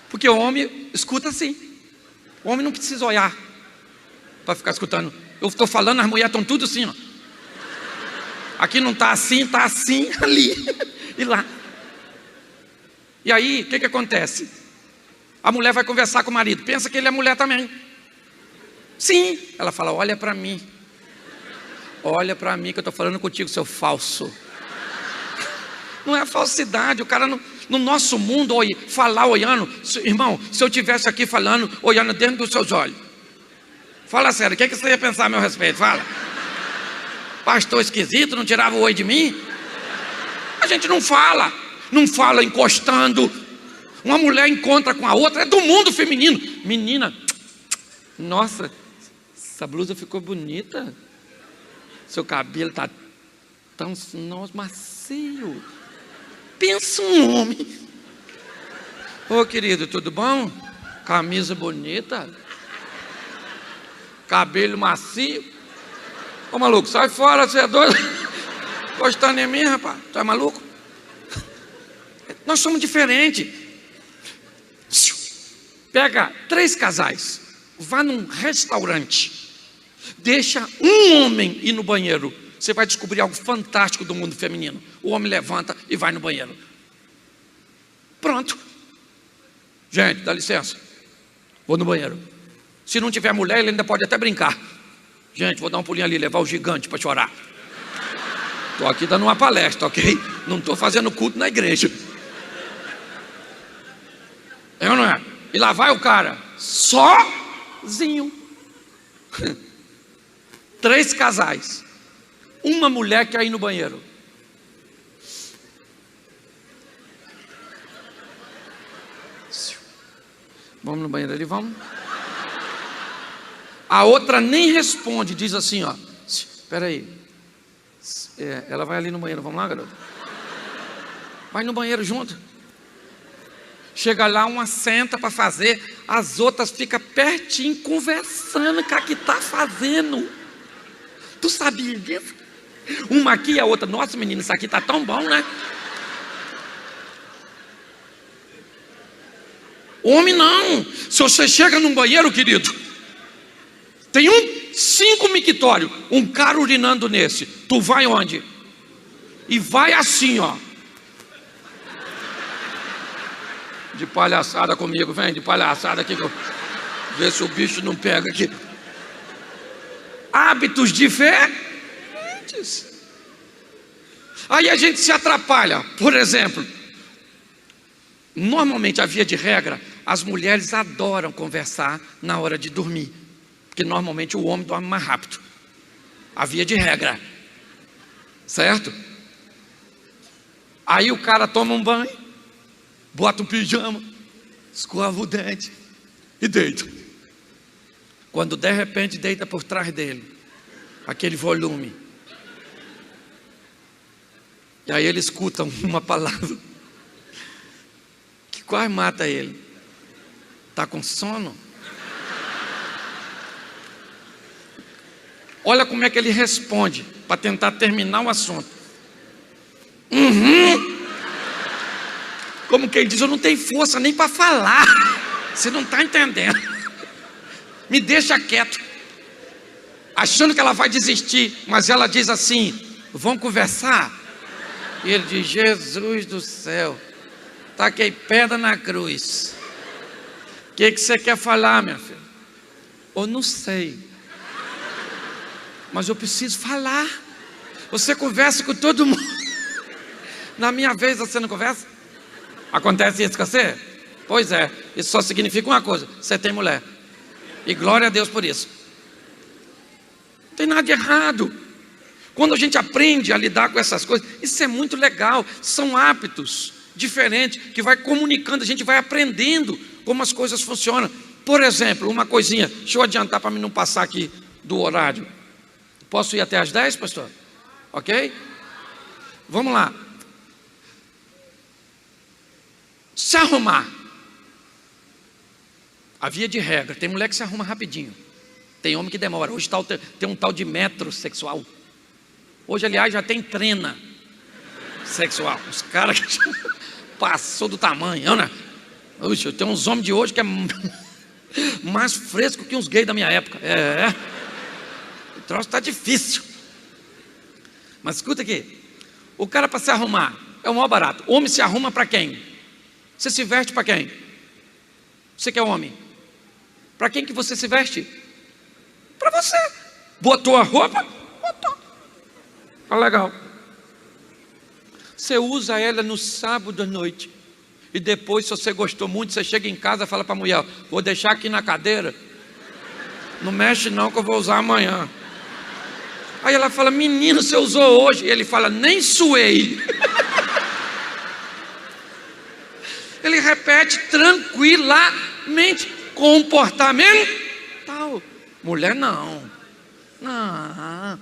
Speaker 1: Porque o homem escuta assim. O homem não precisa olhar para ficar escutando. Eu estou falando, as mulheres estão tudo assim, ó. Aqui não está assim ali e lá. E aí, o que acontece? A mulher vai conversar com o marido, pensa que ele é mulher também. Sim, ela fala: olha para mim que eu estou falando contigo, seu falso. Não é falsidade, o cara não, no nosso mundo, falar olhando. Irmão, se eu estivesse aqui falando, olhando dentro dos seus olhos, fala sério, o que você ia pensar a meu respeito? Fala. Pastor esquisito, não tirava o oi de mim? A gente não fala encostando. Uma mulher encontra com a outra, é do mundo feminino. Menina, nossa, essa blusa ficou bonita. Seu cabelo está tão macio. Pensa um homem. Ô querido, tudo bom? Camisa bonita, cabelo macio. Ô maluco, sai fora, você é doido? Gostando em mim, rapaz? Tu é maluco? Nós somos diferentes. Pega 3 casais, vá num restaurante, deixa um homem ir no banheiro, você vai descobrir algo fantástico do mundo feminino. O homem levanta e vai no banheiro. Pronto. Gente, dá licença, vou no banheiro. Se não tiver mulher, ele ainda pode até brincar. Gente, vou dar um pulinho ali, levar o gigante para chorar. Estou aqui dando uma palestra, ok? Não estou fazendo culto na igreja. É ou não é? E lá vai o cara, sozinho. 3 casais. Uma mulher quer ir no banheiro. Vamos no banheiro ali, vamos. A outra nem responde, diz assim, ó. Espera aí. Ela vai ali no banheiro, vamos lá, garota? Vai no banheiro junto. Chega lá, uma senta para fazer, as outras ficam pertinho conversando com a que está fazendo. Tu sabia disso? Uma aqui e a outra, nossa menina, isso aqui está tão bom, né? Homem não. Se você chega num banheiro, querido, tem 5 mictórios, um cara urinando nesse, tu vai onde? E vai assim, ó. De palhaçada comigo, vem de palhaçada aqui, vê se o bicho não pega aqui. Hábitos diferentes. Aí a gente se atrapalha. Por exemplo, normalmente, a via de regra, as mulheres adoram conversar na hora de dormir, porque normalmente o homem dorme mais rápido. A via de regra, certo? Aí o cara toma um banho, bota um pijama, escova o dente e deita. Quando de repente deita por trás dele, aquele volume, e aí ele escuta uma palavra que quase mata ele. Está com sono? Olha como é que ele responde para tentar terminar o assunto. Como quem diz, eu não tenho força nem para falar. Você não está entendendo. Me deixa quieto. Achando que ela vai desistir, mas ela diz assim: vamos conversar? E ele diz: Jesus do céu, taquei pedra na cruz. O que você quer falar, minha filha? Eu não sei, mas eu preciso falar. Você conversa com todo mundo. Na minha vez você não conversa? Acontece isso com você? Pois é, isso só significa uma coisa: você tem mulher. E glória a Deus por isso. Não tem nada de errado. Quando a gente aprende a lidar com essas coisas, isso é muito legal. São hábitos diferentes que vai comunicando, a gente vai aprendendo como as coisas funcionam. Por exemplo, uma coisinha, deixa eu adiantar para mim não passar aqui do horário. Posso ir até às 10, pastor? Ok? Vamos lá. Se arrumar. A via de regra, tem mulher que se arruma rapidinho, tem homem que demora. Hoje tem um tal de metrosexual. Hoje, aliás, já tem trena sexual. Os caras que passou do tamanho, né? Oxe, tem uns homens de hoje que é mais fresco que uns gays da minha época. O troço está difícil. Mas escuta aqui, o cara para se arrumar é o maior barato. O homem se arruma para quem? Você se veste para quem? Você que é homem, para quem que você se veste? Para você. Botou a roupa? Botou. Tá legal. Você usa ela no sábado à noite, e depois, se você gostou muito, você chega em casa e fala para a mulher: vou deixar aqui na cadeira, não mexe não que eu vou usar amanhã. Aí ela fala: menino, você usou hoje. E ele fala: nem suei. Ele repete tranquilamente, comportamental. Mulher não. Não.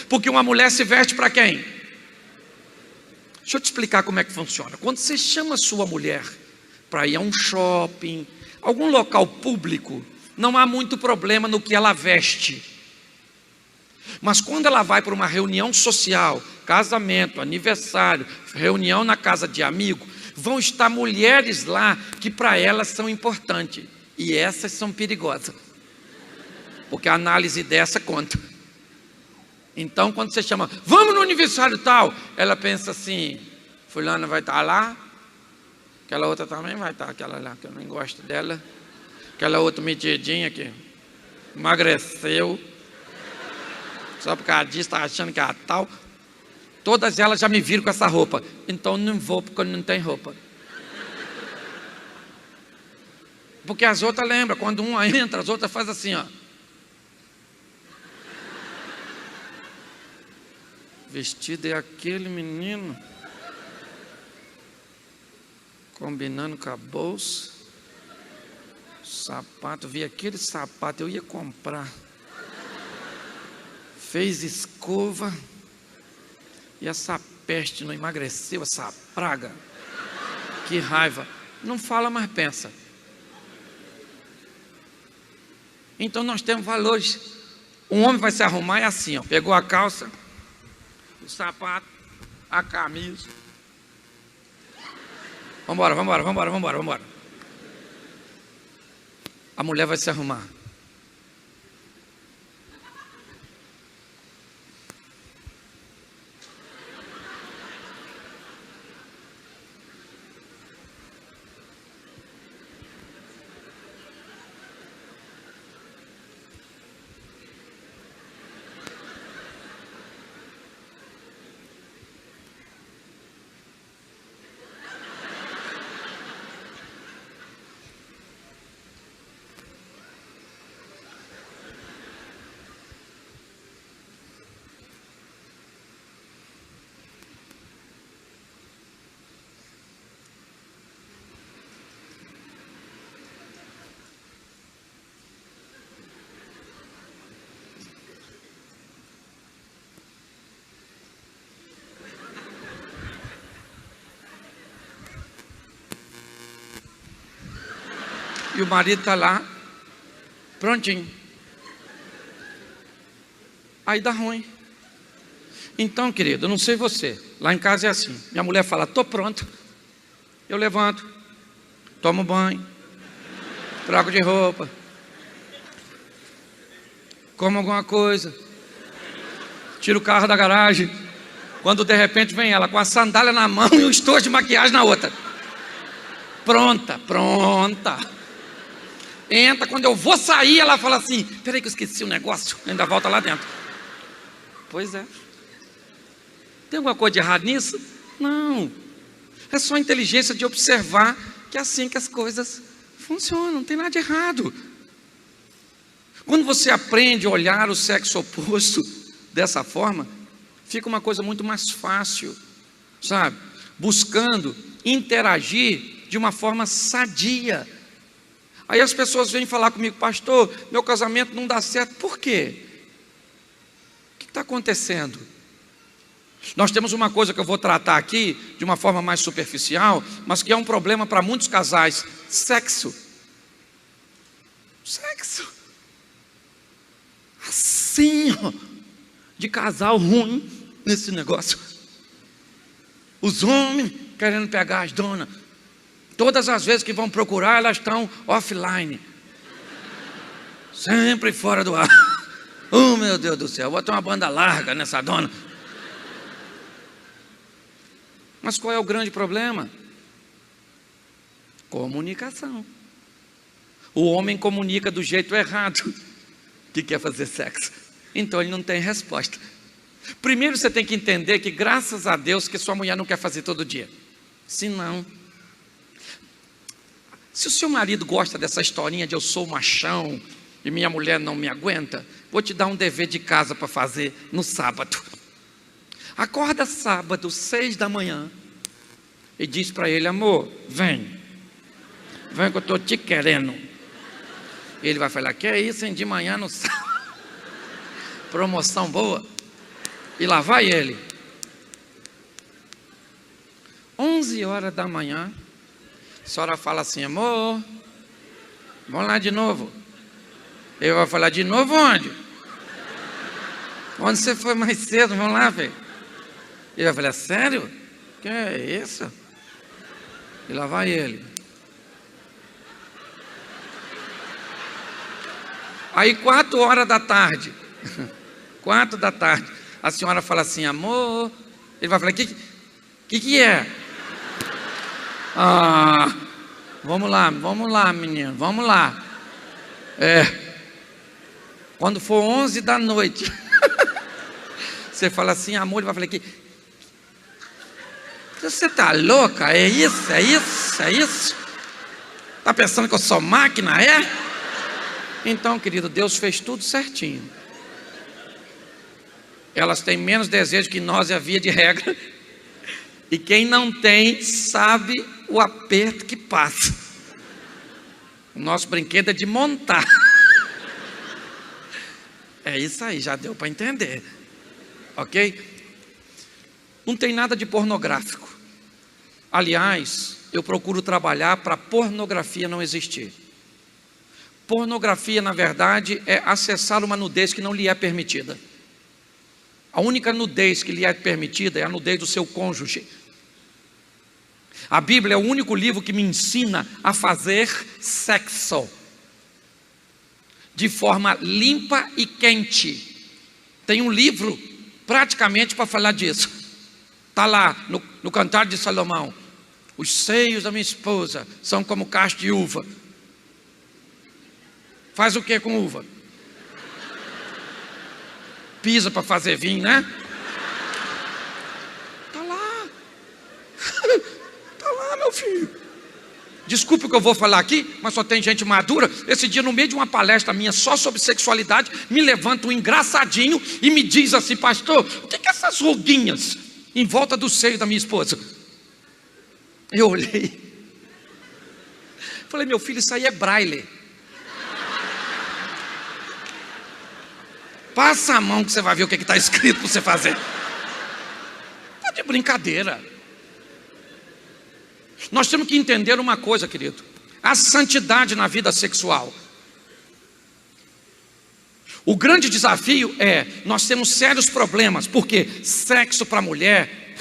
Speaker 1: Porque uma mulher se veste para quem? Deixa eu te explicar como é que funciona. Quando você chama sua mulher para ir a um shopping, algum local público, não há muito problema no que ela veste. Mas quando ela vai para uma reunião social, casamento, aniversário, reunião na casa de amigo, vão estar mulheres lá que para elas são importantes. E essas são perigosas, porque a análise dessa conta. Então, quando você chama: vamos no aniversário tal, ela pensa assim: fulana vai estar lá, aquela outra também vai estar, aquela lá que eu não gosto dela, aquela outra metidinha que emagreceu, só por causa disso, está achando que é a tal. Todas elas já me viram com essa roupa, então não vou porque não tem roupa. Porque as outras lembram, quando uma entra, as outras fazem assim, ó. Vestido é aquele menino, combinando com a bolsa, sapato, vi aquele sapato, eu ia comprar. Fez escova e essa peste não emagreceu, essa praga. Que raiva. Não fala, mas pensa. Então nós temos valores. Um homem vai se arrumar é assim, ó, pegou a calça, o sapato, a camisa. Vambora. A mulher vai se arrumar. E o marido está lá, prontinho. Aí dá ruim. Então, querido, eu não sei você, lá em casa é assim. Minha mulher fala, estou pronto. Eu levanto, tomo banho, troco de roupa, como alguma coisa, tiro o carro da garagem. Quando de repente vem ela com a sandália na mão e o estojo de maquiagem na outra. Pronta. Entra, quando eu vou sair, ela fala assim, peraí que eu esqueci o negócio, ainda volta lá dentro. Pois é. Tem alguma coisa de errado nisso? Não. É só a inteligência de observar que é assim que as coisas funcionam, não tem nada de errado. Quando você aprende a olhar o sexo oposto dessa forma, fica uma coisa muito mais fácil, sabe? Buscando interagir de uma forma sadia. Aí as pessoas vêm falar comigo, pastor, meu casamento não dá certo. Por quê? O que está acontecendo? Nós temos uma coisa que eu vou tratar aqui de uma forma mais superficial, mas que é um problema para muitos casais: sexo. Assim, ó, de casal ruim nesse negócio. Os homens querendo pegar as donas. Todas as vezes que vão procurar, elas estão offline. Sempre fora do ar. Oh, meu Deus do céu, vou ter uma banda larga nessa dona. Mas qual é o grande problema? Comunicação. O homem comunica do jeito errado que quer fazer sexo. Então ele não tem resposta. Primeiro você tem que entender que graças a Deus que sua mulher não quer fazer todo dia. Se não... Se o seu marido gosta dessa historinha de eu sou machão e minha mulher não me aguenta, vou te dar um dever de casa para fazer no sábado. Acorda sábado, 6 da manhã, e diz para ele, amor, vem que eu estou te querendo. Ele vai falar, que é isso, hein, de manhã no sábado? Promoção boa. E lá vai ele. 11 horas da manhã, a senhora fala assim, amor, vamos lá de novo. Ele vai falar, de novo onde? Onde você foi mais cedo? Vamos lá, velho. Ele vai falar, sério? Que é isso? E lá vai ele. Aí 4 horas da tarde, 4 da tarde, a senhora fala assim, amor. Ele vai falar, que é? Ah, vamos lá, menino, vamos lá. Quando for 11 da noite, você fala assim, amor, ele vai falar aqui, você tá louca? É isso? Tá pensando que eu sou máquina, é? Então, querido, Deus fez tudo certinho. Elas têm menos desejo que nós, é a via de regra. E quem não tem, sabe o aperto que passa. O nosso brinquedo é de montar. É isso aí, já deu para entender. Ok? Não tem nada de pornográfico. Aliás, eu procuro trabalhar para pornografia não existir. Pornografia, na verdade, é acessar uma nudez que não lhe é permitida. A única nudez que lhe é permitida é a nudez do seu cônjuge. A Bíblia é o único livro que me ensina a fazer sexo de forma limpa e quente. Tem um livro praticamente para falar disso. Está lá no Cantar de Salomão. Os seios da minha esposa são como cacho de uva. Faz o que com uva? Pisa para fazer vinho, né? Está lá. Está lá, meu filho. Desculpe o que eu vou falar aqui, mas só tem gente madura. Esse dia, no meio de uma palestra minha só sobre sexualidade, me levanta um engraçadinho e me diz assim: pastor, o que é essas ruguinhas em volta do seio da minha esposa? Eu olhei, falei: meu filho, isso aí é braille. Passa a mão que você vai ver o que está escrito para você fazer. Tá de brincadeira. Nós temos que entender uma coisa, querido: a santidade na vida sexual. O grande desafio é, nós temos sérios problemas, porque sexo para mulher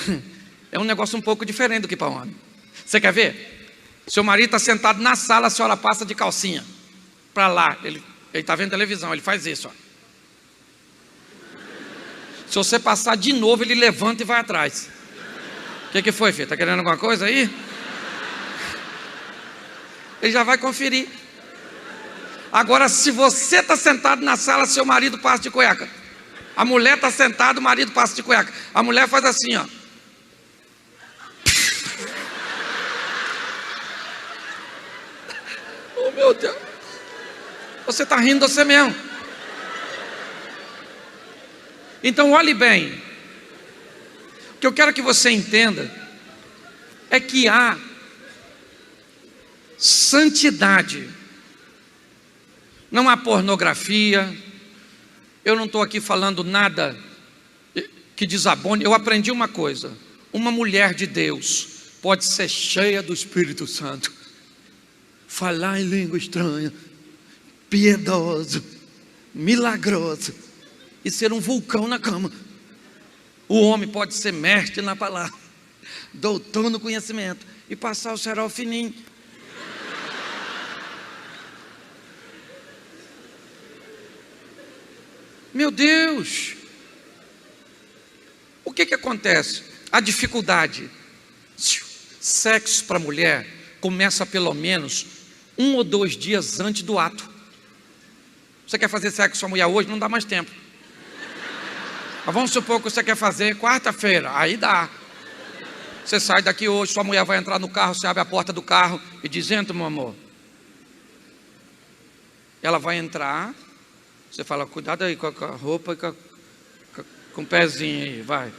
Speaker 1: é um negócio um pouco diferente do que para homem. Você quer ver? Seu marido está sentado na sala, a senhora passa de calcinha para lá, ele está vendo televisão, ele faz isso, ó. Se você passar de novo, ele levanta e vai atrás. O que foi, filho? Está querendo alguma coisa aí? Ele já vai conferir. Agora, se você está sentado na sala, seu marido passa de cueca. A mulher está sentada, o marido passa de cueca. A mulher faz assim, ó. Oh, meu Deus. Você está rindo de você mesmo. Então, olhe bem. O que eu quero que você entenda é que há santidade. Não há pornografia. Eu não estou aqui falando nada que desabone. Eu aprendi uma coisa: uma mulher de Deus pode ser cheia do Espírito Santo, falar em língua estranha, piedoso, milagroso, e ser um vulcão na cama. O homem pode ser mestre na palavra, doutor no conhecimento, e passar o cerol fininho. Meu Deus! O que acontece? A dificuldade. Sexo para mulher começa pelo menos 1 ou 2 dias antes do ato. Você quer fazer sexo com a mulher hoje? Não dá mais tempo. Mas vamos supor que você quer fazer quarta-feira. Aí dá. Você sai daqui hoje, sua mulher vai entrar no carro, você abre a porta do carro e diz: entra, meu amor. Ela vai entrar. Você fala: cuidado aí com a roupa e com o pezinho aí, vai.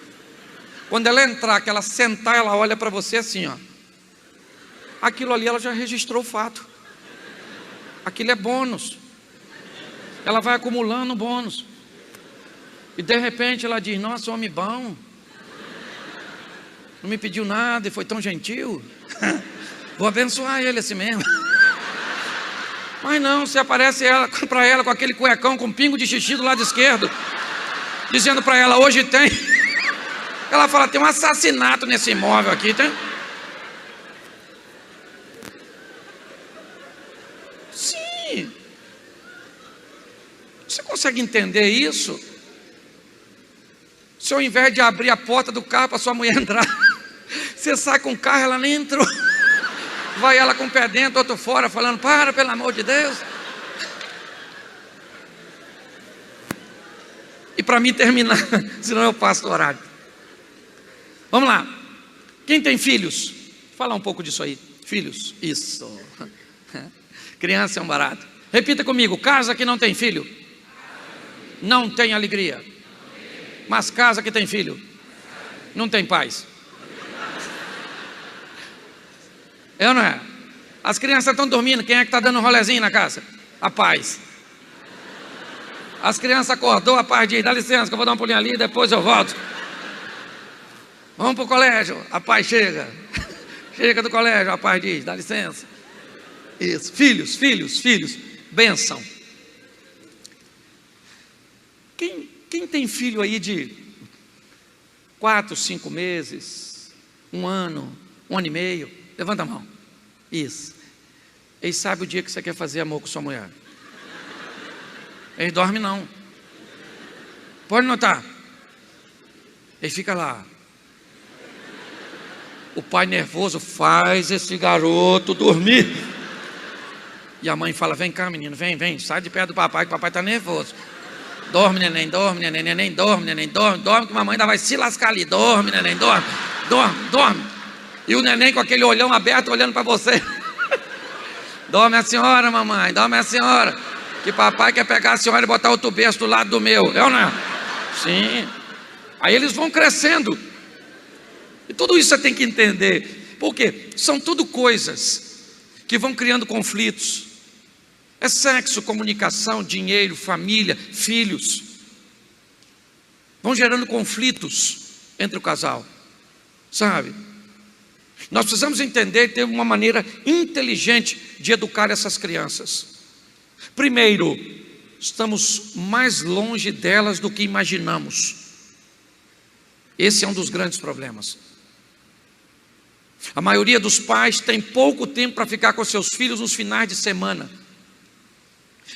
Speaker 1: Quando ela entrar, que ela sentar, ela olha para você assim, ó. Aquilo ali ela já registrou o fato. Aquilo é bônus. Ela vai acumulando bônus. E de repente ela diz: nossa, homem bom. Não me pediu nada e foi tão gentil. Vou abençoar ele assim mesmo. Mas não, você aparece para ela com aquele cuecão com pingo de xixi do lado esquerdo, dizendo para ela: hoje tem. Ela fala: tem um assassinato nesse imóvel aqui, tem? Sim. Você consegue entender isso? Se ao invés de abrir a porta do carro para sua mulher entrar, você sai com o carro, ela nem entrou. Vai ela com o pé dentro, outro fora, falando: para, pelo amor de Deus. E para mim terminar, senão eu passo o horário. Vamos lá. Quem tem filhos? Fala um pouco disso aí. Filhos, isso. Criança é um barato. Repita comigo: casa que não tem filho não tem alegria. Mas casa que tem filho não tem paz. É ou não é? As crianças estão dormindo, quem é que está dando um rolezinho na casa? A paz. As crianças acordou, a paz diz, dá licença que eu vou dar um pulinho ali, depois eu volto. Vamos para o colégio, a paz chega. Chega do colégio, a paz diz, dá licença. Isso, filhos, bênção. Quem tem filho aí de 4, 5 meses, 1 ano, 1 ano e meio, levanta a mão. Isso. Eles sabem o dia que você quer fazer amor com sua mulher. Eles dormem não. Pode notar. Ele fica lá. O pai nervoso faz esse garoto dormir. E a mãe fala, vem cá menino, vem, sai de perto do papai, que o papai está nervoso. Dorme neném, neném, dorme, que mamãe ainda vai se lascar ali. Dorme neném, dorme. E o neném com aquele olhão aberto olhando para você. Dorme a senhora, mamãe, dorme a senhora. Que papai quer pegar a senhora e botar outro berço do lado do meu. Eu não. Sim. Aí eles vão crescendo. E tudo isso você tem que entender. Por quê? São tudo coisas que vão criando conflitos. É sexo, comunicação, dinheiro, família, filhos. Vão gerando conflitos entre o casal. Sabe? Nós precisamos entender e ter uma maneira inteligente de educar essas crianças. Primeiro, estamos mais longe delas do que imaginamos. Esse é um dos grandes problemas. A maioria dos pais tem pouco tempo para ficar com seus filhos nos finais de semana.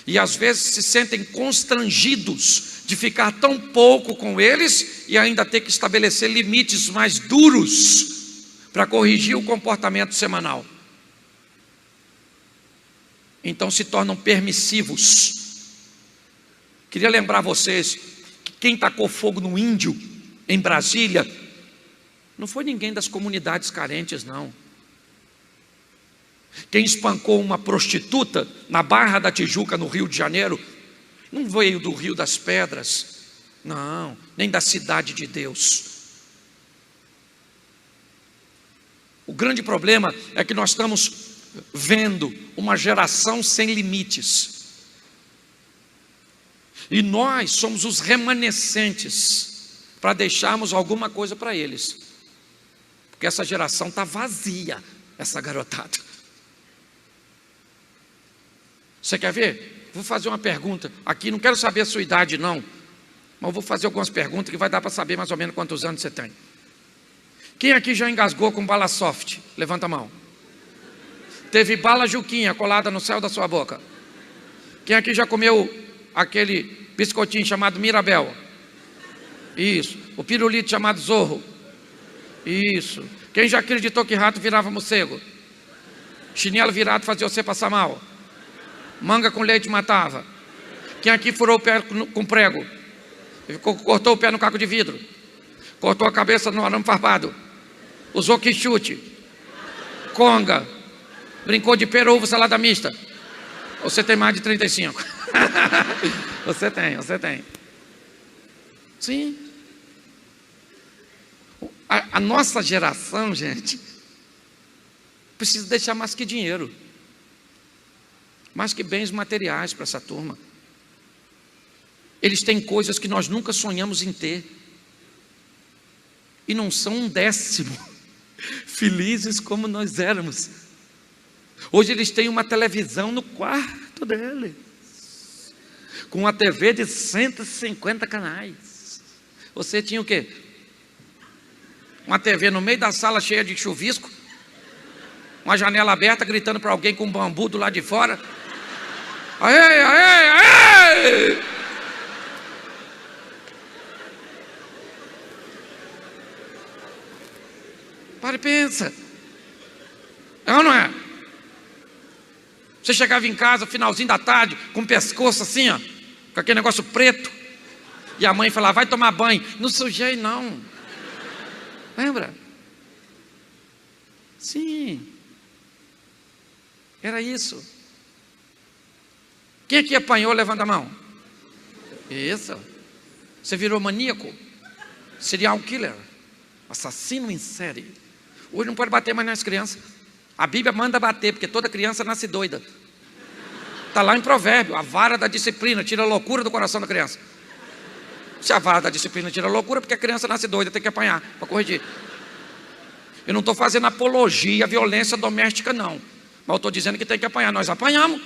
Speaker 1: E às vezes se sentem constrangidos de ficar tão pouco com eles e ainda ter que estabelecer limites mais duros para corrigir o comportamento semanal. Então se tornam permissivos. Queria lembrar vocês que quem tacou fogo no índio em Brasília não foi ninguém das comunidades carentes, não. Quem espancou uma prostituta na Barra da Tijuca, no Rio de Janeiro, não veio do Rio das Pedras, não, nem da cidade de Deus. O grande problema é que nós estamos vendo uma geração sem limites. E nós somos os remanescentes para deixarmos alguma coisa para eles. Porque essa geração está vazia, essa garotada. Você quer ver? Vou fazer uma pergunta aqui, não quero saber a sua idade não, mas vou fazer algumas perguntas que vai dar para saber mais ou menos quantos anos você tem. Quem aqui já engasgou com bala soft? Levanta a mão. Teve bala Juquinha colada no céu da sua boca? Quem aqui já comeu aquele biscoitinho chamado Mirabel? Isso. O pirulito chamado Zorro? Isso. Quem já acreditou que rato virava morcego? Chinelo virado fazia você passar mal? Manga com leite matava? Quem aqui furou o pé com prego? Cortou o pé no caco de vidro? Cortou a cabeça no arame farpado? Usou quichute? Conga? Brincou de pera, ovo, salada mista? Você tem mais de 35? Você tem. Sim. A nossa geração, gente, precisa deixar mais que dinheiro, mais que bens materiais para essa turma. Eles têm coisas que nós nunca sonhamos em ter, e não são 1/10 felizes como nós éramos. Hoje eles têm uma televisão no quarto deles, com uma TV de 150 canais. Você tinha o quê? Uma TV no meio da sala cheia de chuvisco, uma janela aberta, gritando para alguém com um bambu do lado de fora. Aê, aê, aê! Para e pensa. É ou não é? Você chegava em casa, finalzinho da tarde, com o pescoço assim, ó, com aquele negócio preto, e a mãe falava, vai tomar banho. Não sujei não. Lembra? Sim. Era isso. Quem aqui apanhou, levanta a mão. Isso. Você virou maníaco, serial killer, assassino em série. Hoje não pode bater mais nas crianças. A Bíblia manda bater, porque toda criança nasce doida. Está lá em Provérbio, a vara da disciplina tira a loucura do coração da criança. Se a vara da disciplina tira a loucura, porque a criança nasce doida, tem que apanhar para corrigir. Eu não estou fazendo apologia à violência doméstica, não. Mas eu estou dizendo que tem que apanhar. Nós apanhamos.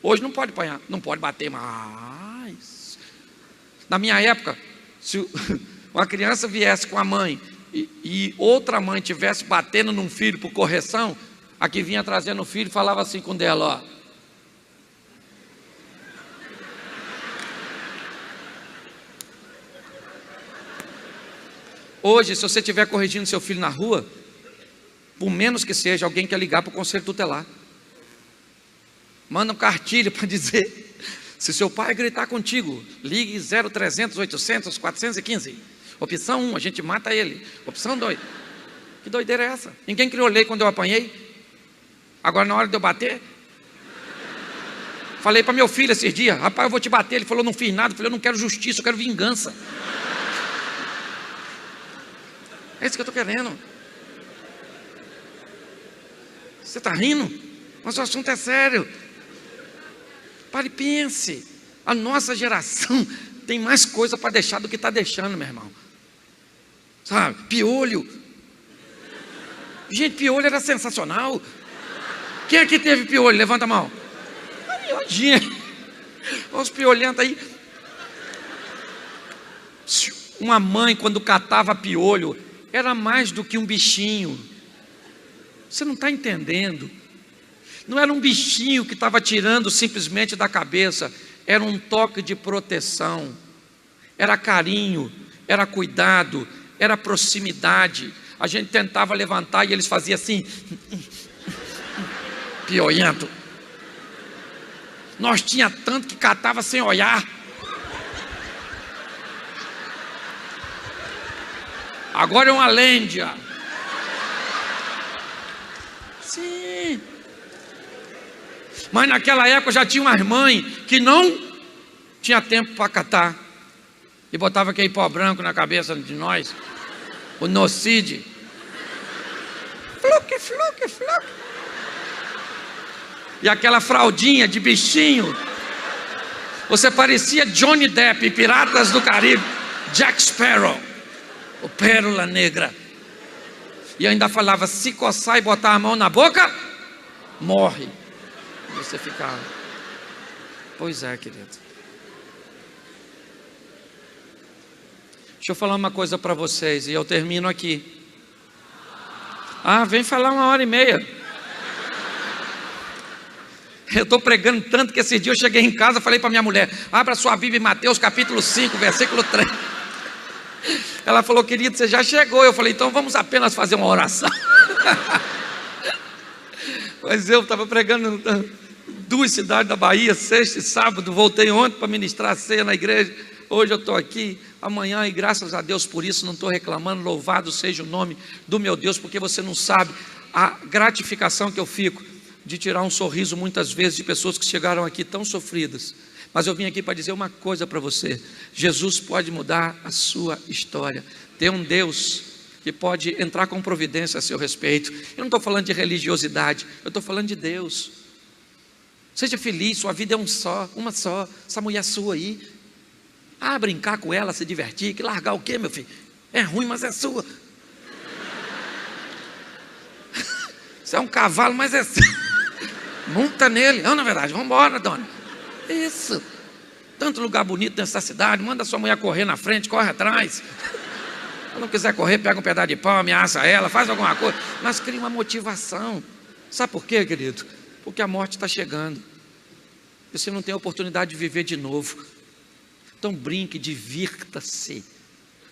Speaker 1: Hoje não pode apanhar, não pode bater mais. Na minha época, se uma criança viesse com a mãe e outra mãe tivesse batendo num filho por correção, a que vinha trazendo o filho falava assim com dela, ó. Hoje, se você estiver corrigindo seu filho na rua, por menos que seja, alguém quer ligar para o conselho tutelar. Manda um cartilho para dizer, se seu pai gritar contigo, ligue 0300 800 415. Opção 1, a gente mata ele. Opção 2. Que doideira é essa? Ninguém criou lei quando eu apanhei. Agora na hora de eu bater, falei para meu filho esses dias, rapaz, eu vou te bater. Ele falou, não fiz nada. Eu falei, eu não quero justiça, eu quero vingança. É isso que eu estou querendo. Você está rindo? Mas o assunto é sério. Pare e pense. A nossa geração tem mais coisa para deixar do que está deixando, meu irmão. Sabe? Piolho. Gente, piolho era sensacional. Quem aqui teve piolho? Levanta a mão. Miudinha. Olha os piolhentos aí. Uma mãe, quando catava piolho, era mais do que um bichinho. Você não está entendendo. Não era um bichinho que estava tirando simplesmente da cabeça. Era um toque de proteção. Era carinho, era cuidado, era proximidade. A gente tentava levantar e eles faziam assim. Piolhento. Nós tinha tanto que catava sem olhar. Agora é uma lêndia. Sim. Mas naquela época já tinha umas mães que não tinha tempo para catar. E botava aquele pó branco na cabeça de nós. O nocide. Fluque, fluque, fluque. E aquela fraldinha de bichinho. Você parecia Johnny Depp, Piratas do Caribe. Jack Sparrow. O Pérola Negra. E ainda falava, se coçar e botar a mão na boca, morre. Você ficava. Pois é, querido. Deixa eu falar uma coisa para vocês e eu termino aqui. Ah, vem falar 1h30. Eu estou pregando tanto que esse dia eu cheguei em casa, falei para minha mulher, abra sua Bíblia em Mateus capítulo 5, versículo 3. Ela falou, querido, você já chegou. Eu falei, então vamos apenas fazer uma oração. Mas eu estava pregando em 2 cidades da Bahia, sexta e sábado. Voltei ontem para ministrar a ceia na igreja. Hoje eu estou aqui, amanhã, e graças a Deus por isso, não estou reclamando. Louvado seja o nome do meu Deus, porque você não sabe a gratificação que eu fico de tirar um sorriso muitas vezes de pessoas que chegaram aqui tão sofridas. Mas eu vim aqui para dizer uma coisa para você. Jesus pode mudar a sua história. Tem um Deus que pode entrar com providência a seu respeito. Eu não estou falando de religiosidade, eu estou falando de Deus. Seja feliz, sua vida é uma só. Essa mulher sua aí. Ah, brincar com ela, se divertir, que largar o quê, meu filho? É ruim, mas é sua. Você é um cavalo, mas é seu. Monta nele. Não, na verdade, vamos embora, dona. Isso. Tanto lugar bonito nessa cidade. Manda sua mulher correr na frente, corre atrás. Se não quiser correr, pega um pedaço de pau, ameaça ela, faz alguma coisa. Mas cria uma motivação. Sabe por quê, querido? Porque a morte está chegando. Você não tem a oportunidade de viver de novo. Então brinque, divirta-se.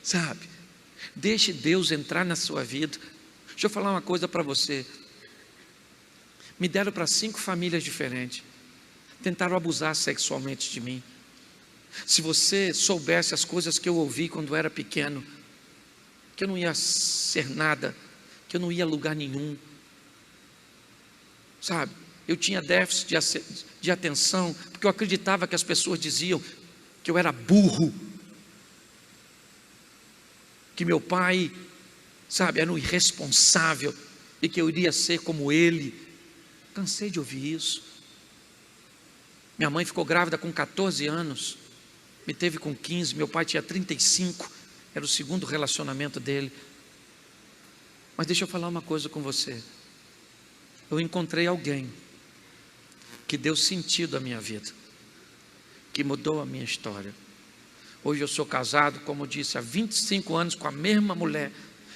Speaker 1: Sabe? Deixe Deus entrar na sua vida. Deixa eu falar uma coisa para você. Me deram para 5 famílias diferentes. Tentaram abusar sexualmente de mim. Se você soubesse as coisas que eu ouvi quando era pequeno, que eu não ia ser nada, que eu não ia a lugar nenhum, sabe? Eu tinha déficit de atenção, porque eu acreditava que as pessoas diziam que eu era burro, que meu pai, sabe, era um irresponsável. e que eu iria ser como ele. Cansei de ouvir isso. Minha mãe ficou grávida com 14 anos, me teve com 15, meu pai tinha 35, era o segundo relacionamento dele. Mas deixa eu falar uma coisa com você. Eu encontrei alguém que deu sentido à minha vida, que mudou a minha história. Hoje eu sou casado, como disse, há 25 anos com a mesma mulher.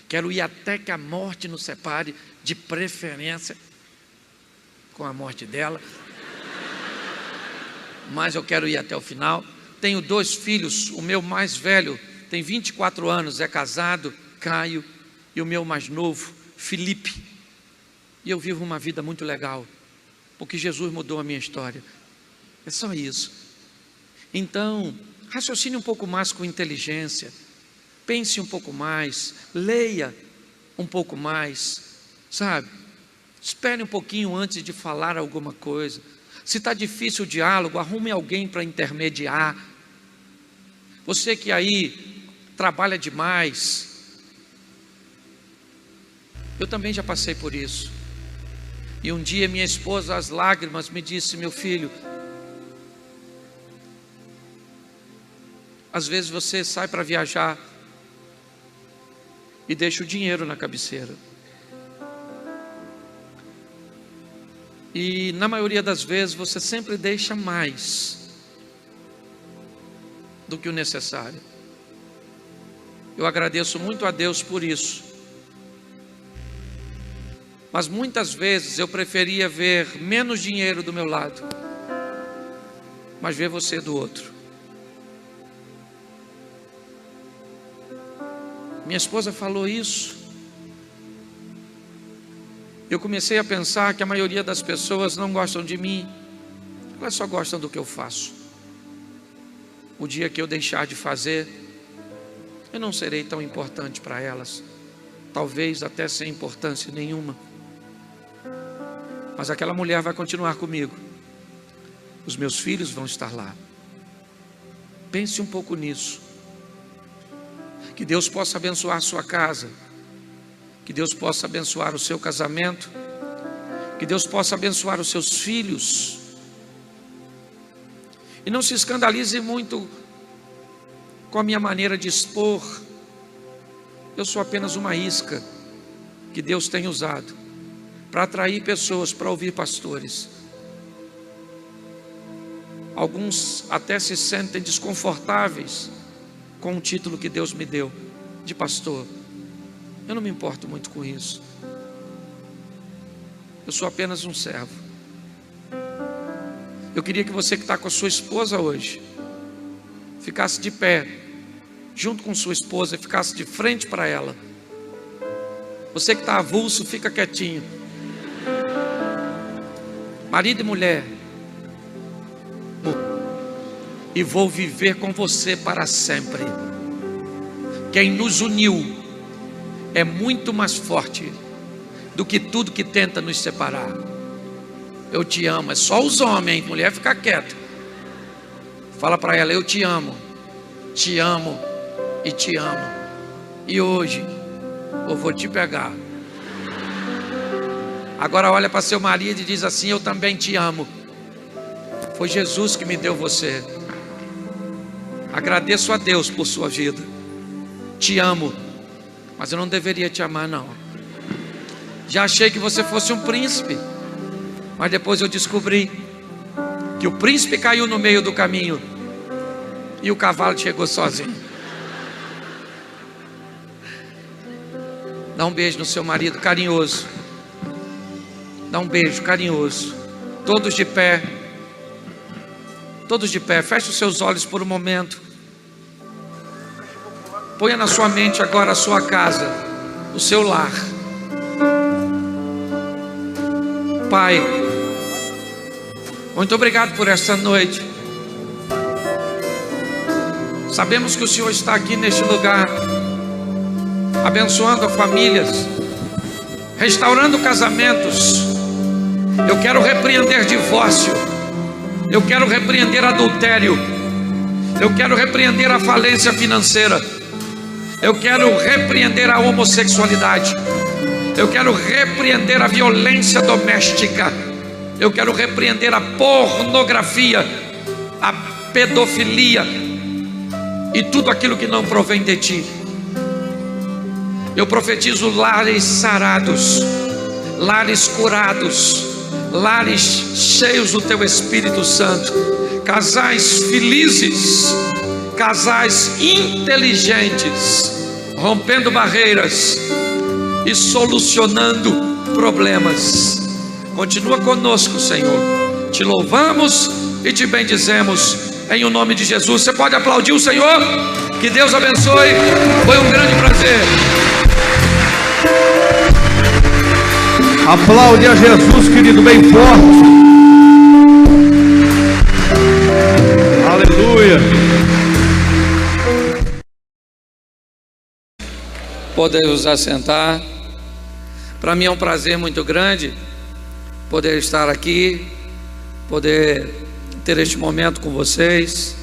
Speaker 1: Quero ir até que a morte nos separe, de preferência com a morte dela, mas eu quero ir até o final. Tenho 2 filhos, o meu mais velho tem 24 anos, é casado, Caio, e o meu mais novo, Felipe. E eu vivo uma vida muito legal, porque Jesus mudou a minha história. É só isso. Então, raciocine um pouco mais com inteligência, pense um pouco mais, leia um pouco mais, sabe? Espere um pouquinho antes de falar alguma coisa. Se está difícil o diálogo, arrume alguém para intermediar. Você que aí trabalha demais, eu também já passei por isso. E um dia minha esposa, às lágrimas, me disse: meu filho, às vezes você sai para viajar e deixa o dinheiro na cabeceira. E na maioria das vezes você sempre deixa mais do que o necessário. Eu agradeço muito a Deus por isso. Mas muitas vezes eu preferia ver menos dinheiro do meu lado, mas ver você do outro. Minha esposa falou isso. Eu comecei a pensar que a maioria das pessoas não gostam de mim, elas só gostam do que eu faço. O dia que eu deixar de fazer, eu não serei tão importante para elas, talvez até sem importância nenhuma. Mas aquela mulher vai continuar comigo, os meus filhos vão estar lá. Pense um pouco nisso. Que Deus possa abençoar a sua casa, que Deus possa abençoar o seu casamento, que Deus possa abençoar os seus filhos. E não se escandalize muito com a minha maneira de expor. Eu sou apenas uma isca que Deus tem usado para atrair pessoas para ouvir pastores. Alguns até se sentem desconfortáveis com o título que Deus me deu de pastor. Eu não me importo muito com isso. Eu sou apenas um servo. Eu queria que você que está com a sua esposa hoje ficasse de pé junto com sua esposa e ficasse de frente para ela. Você que está avulso, fica quietinho. Marido e mulher, e vou viver com você para sempre. Quem nos uniu é muito mais forte do que tudo que tenta nos separar. Eu te amo. É só os homens, mulher, fica quieto. Fala para ela: eu te amo e te amo. E hoje eu vou te pegar. Agora olha para seu marido e diz assim: eu também te amo. Foi Jesus que me deu você. Agradeço a Deus por sua vida. Te amo, mas eu não deveria te amar não. Já achei que você fosse um príncipe, mas depois eu descobri que o príncipe caiu no meio do caminho e o cavalo chegou sozinho. Dá um beijo no seu marido, carinhoso. Dá um beijo carinhoso. Todos de pé. Todos de pé. Feche os seus olhos por um momento. Ponha na sua mente agora a sua casa, o seu lar. Pai, muito obrigado por esta noite. Sabemos que o Senhor está aqui neste lugar, abençoando famílias, restaurando casamentos. Eu quero repreender divórcio, eu quero repreender adultério, eu quero repreender a falência financeira, eu quero repreender a homossexualidade, Eu quero repreender a violência doméstica. Eu quero repreender a pornografia, a pedofilia e tudo aquilo que não provém de ti. Eu profetizo lares sarados, lares curados, lares cheios do teu Espírito Santo, casais felizes, casais inteligentes, rompendo barreiras e solucionando problemas. Continua conosco, Senhor. Te louvamos e te bendizemos em o nome de Jesus. Você pode aplaudir o Senhor? Que Deus abençoe. Foi um grande prazer.
Speaker 2: Aplaude a Jesus, querido, bem forte. Aleluia.
Speaker 1: Podemos assentar. Para mim é um prazer muito grande poder estar aqui, poder ter este momento com vocês.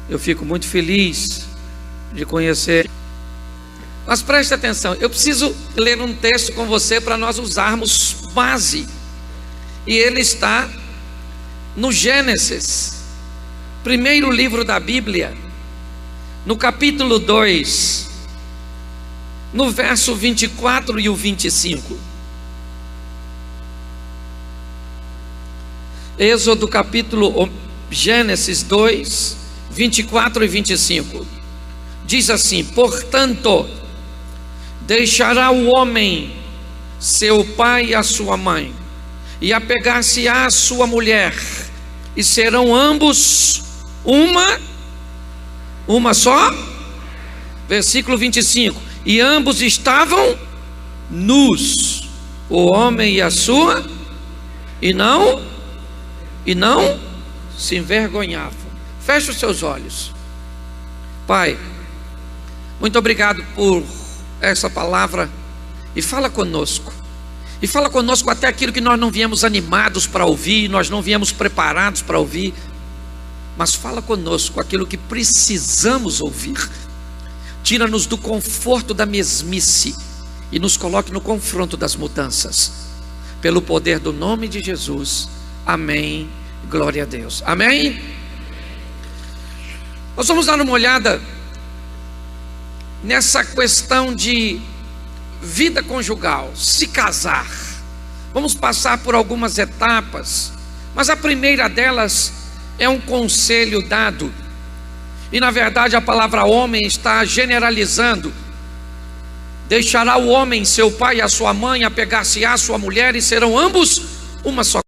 Speaker 1: Eu fico muito feliz de conhecer. Mas preste atenção, eu preciso ler um texto com você para nós usarmos base. E ele está no Gênesis, primeiro livro da Bíblia, no capítulo 2, no verso 24 e o 25. Êxodo capítulo Gênesis 2, 24 e 25. Diz assim: portanto, deixará o homem seu pai e a sua mãe, e apegar-se-á à sua mulher, e serão ambos uma só. Versículo 25: e ambos estavam nus, o homem e a sua, e não se envergonhavam. Feche os seus olhos. Pai, muito obrigado por essa palavra, e fala conosco, até aquilo que nós não viemos animados para ouvir, nós não viemos preparados para ouvir, mas fala conosco aquilo que precisamos ouvir. Tira-nos do conforto da mesmice e nos coloque no confronto das mudanças, pelo poder do nome de Jesus. Amém. Glória a Deus. Amém. Nós vamos dar uma olhada nessa questão de vida conjugal, se casar. Vamos passar por algumas etapas, mas a primeira delas é um conselho dado, e na verdade a palavra homem está generalizando. Deixará o homem seu pai e a sua mãe, apegar-se-á à sua mulher, e serão ambos uma só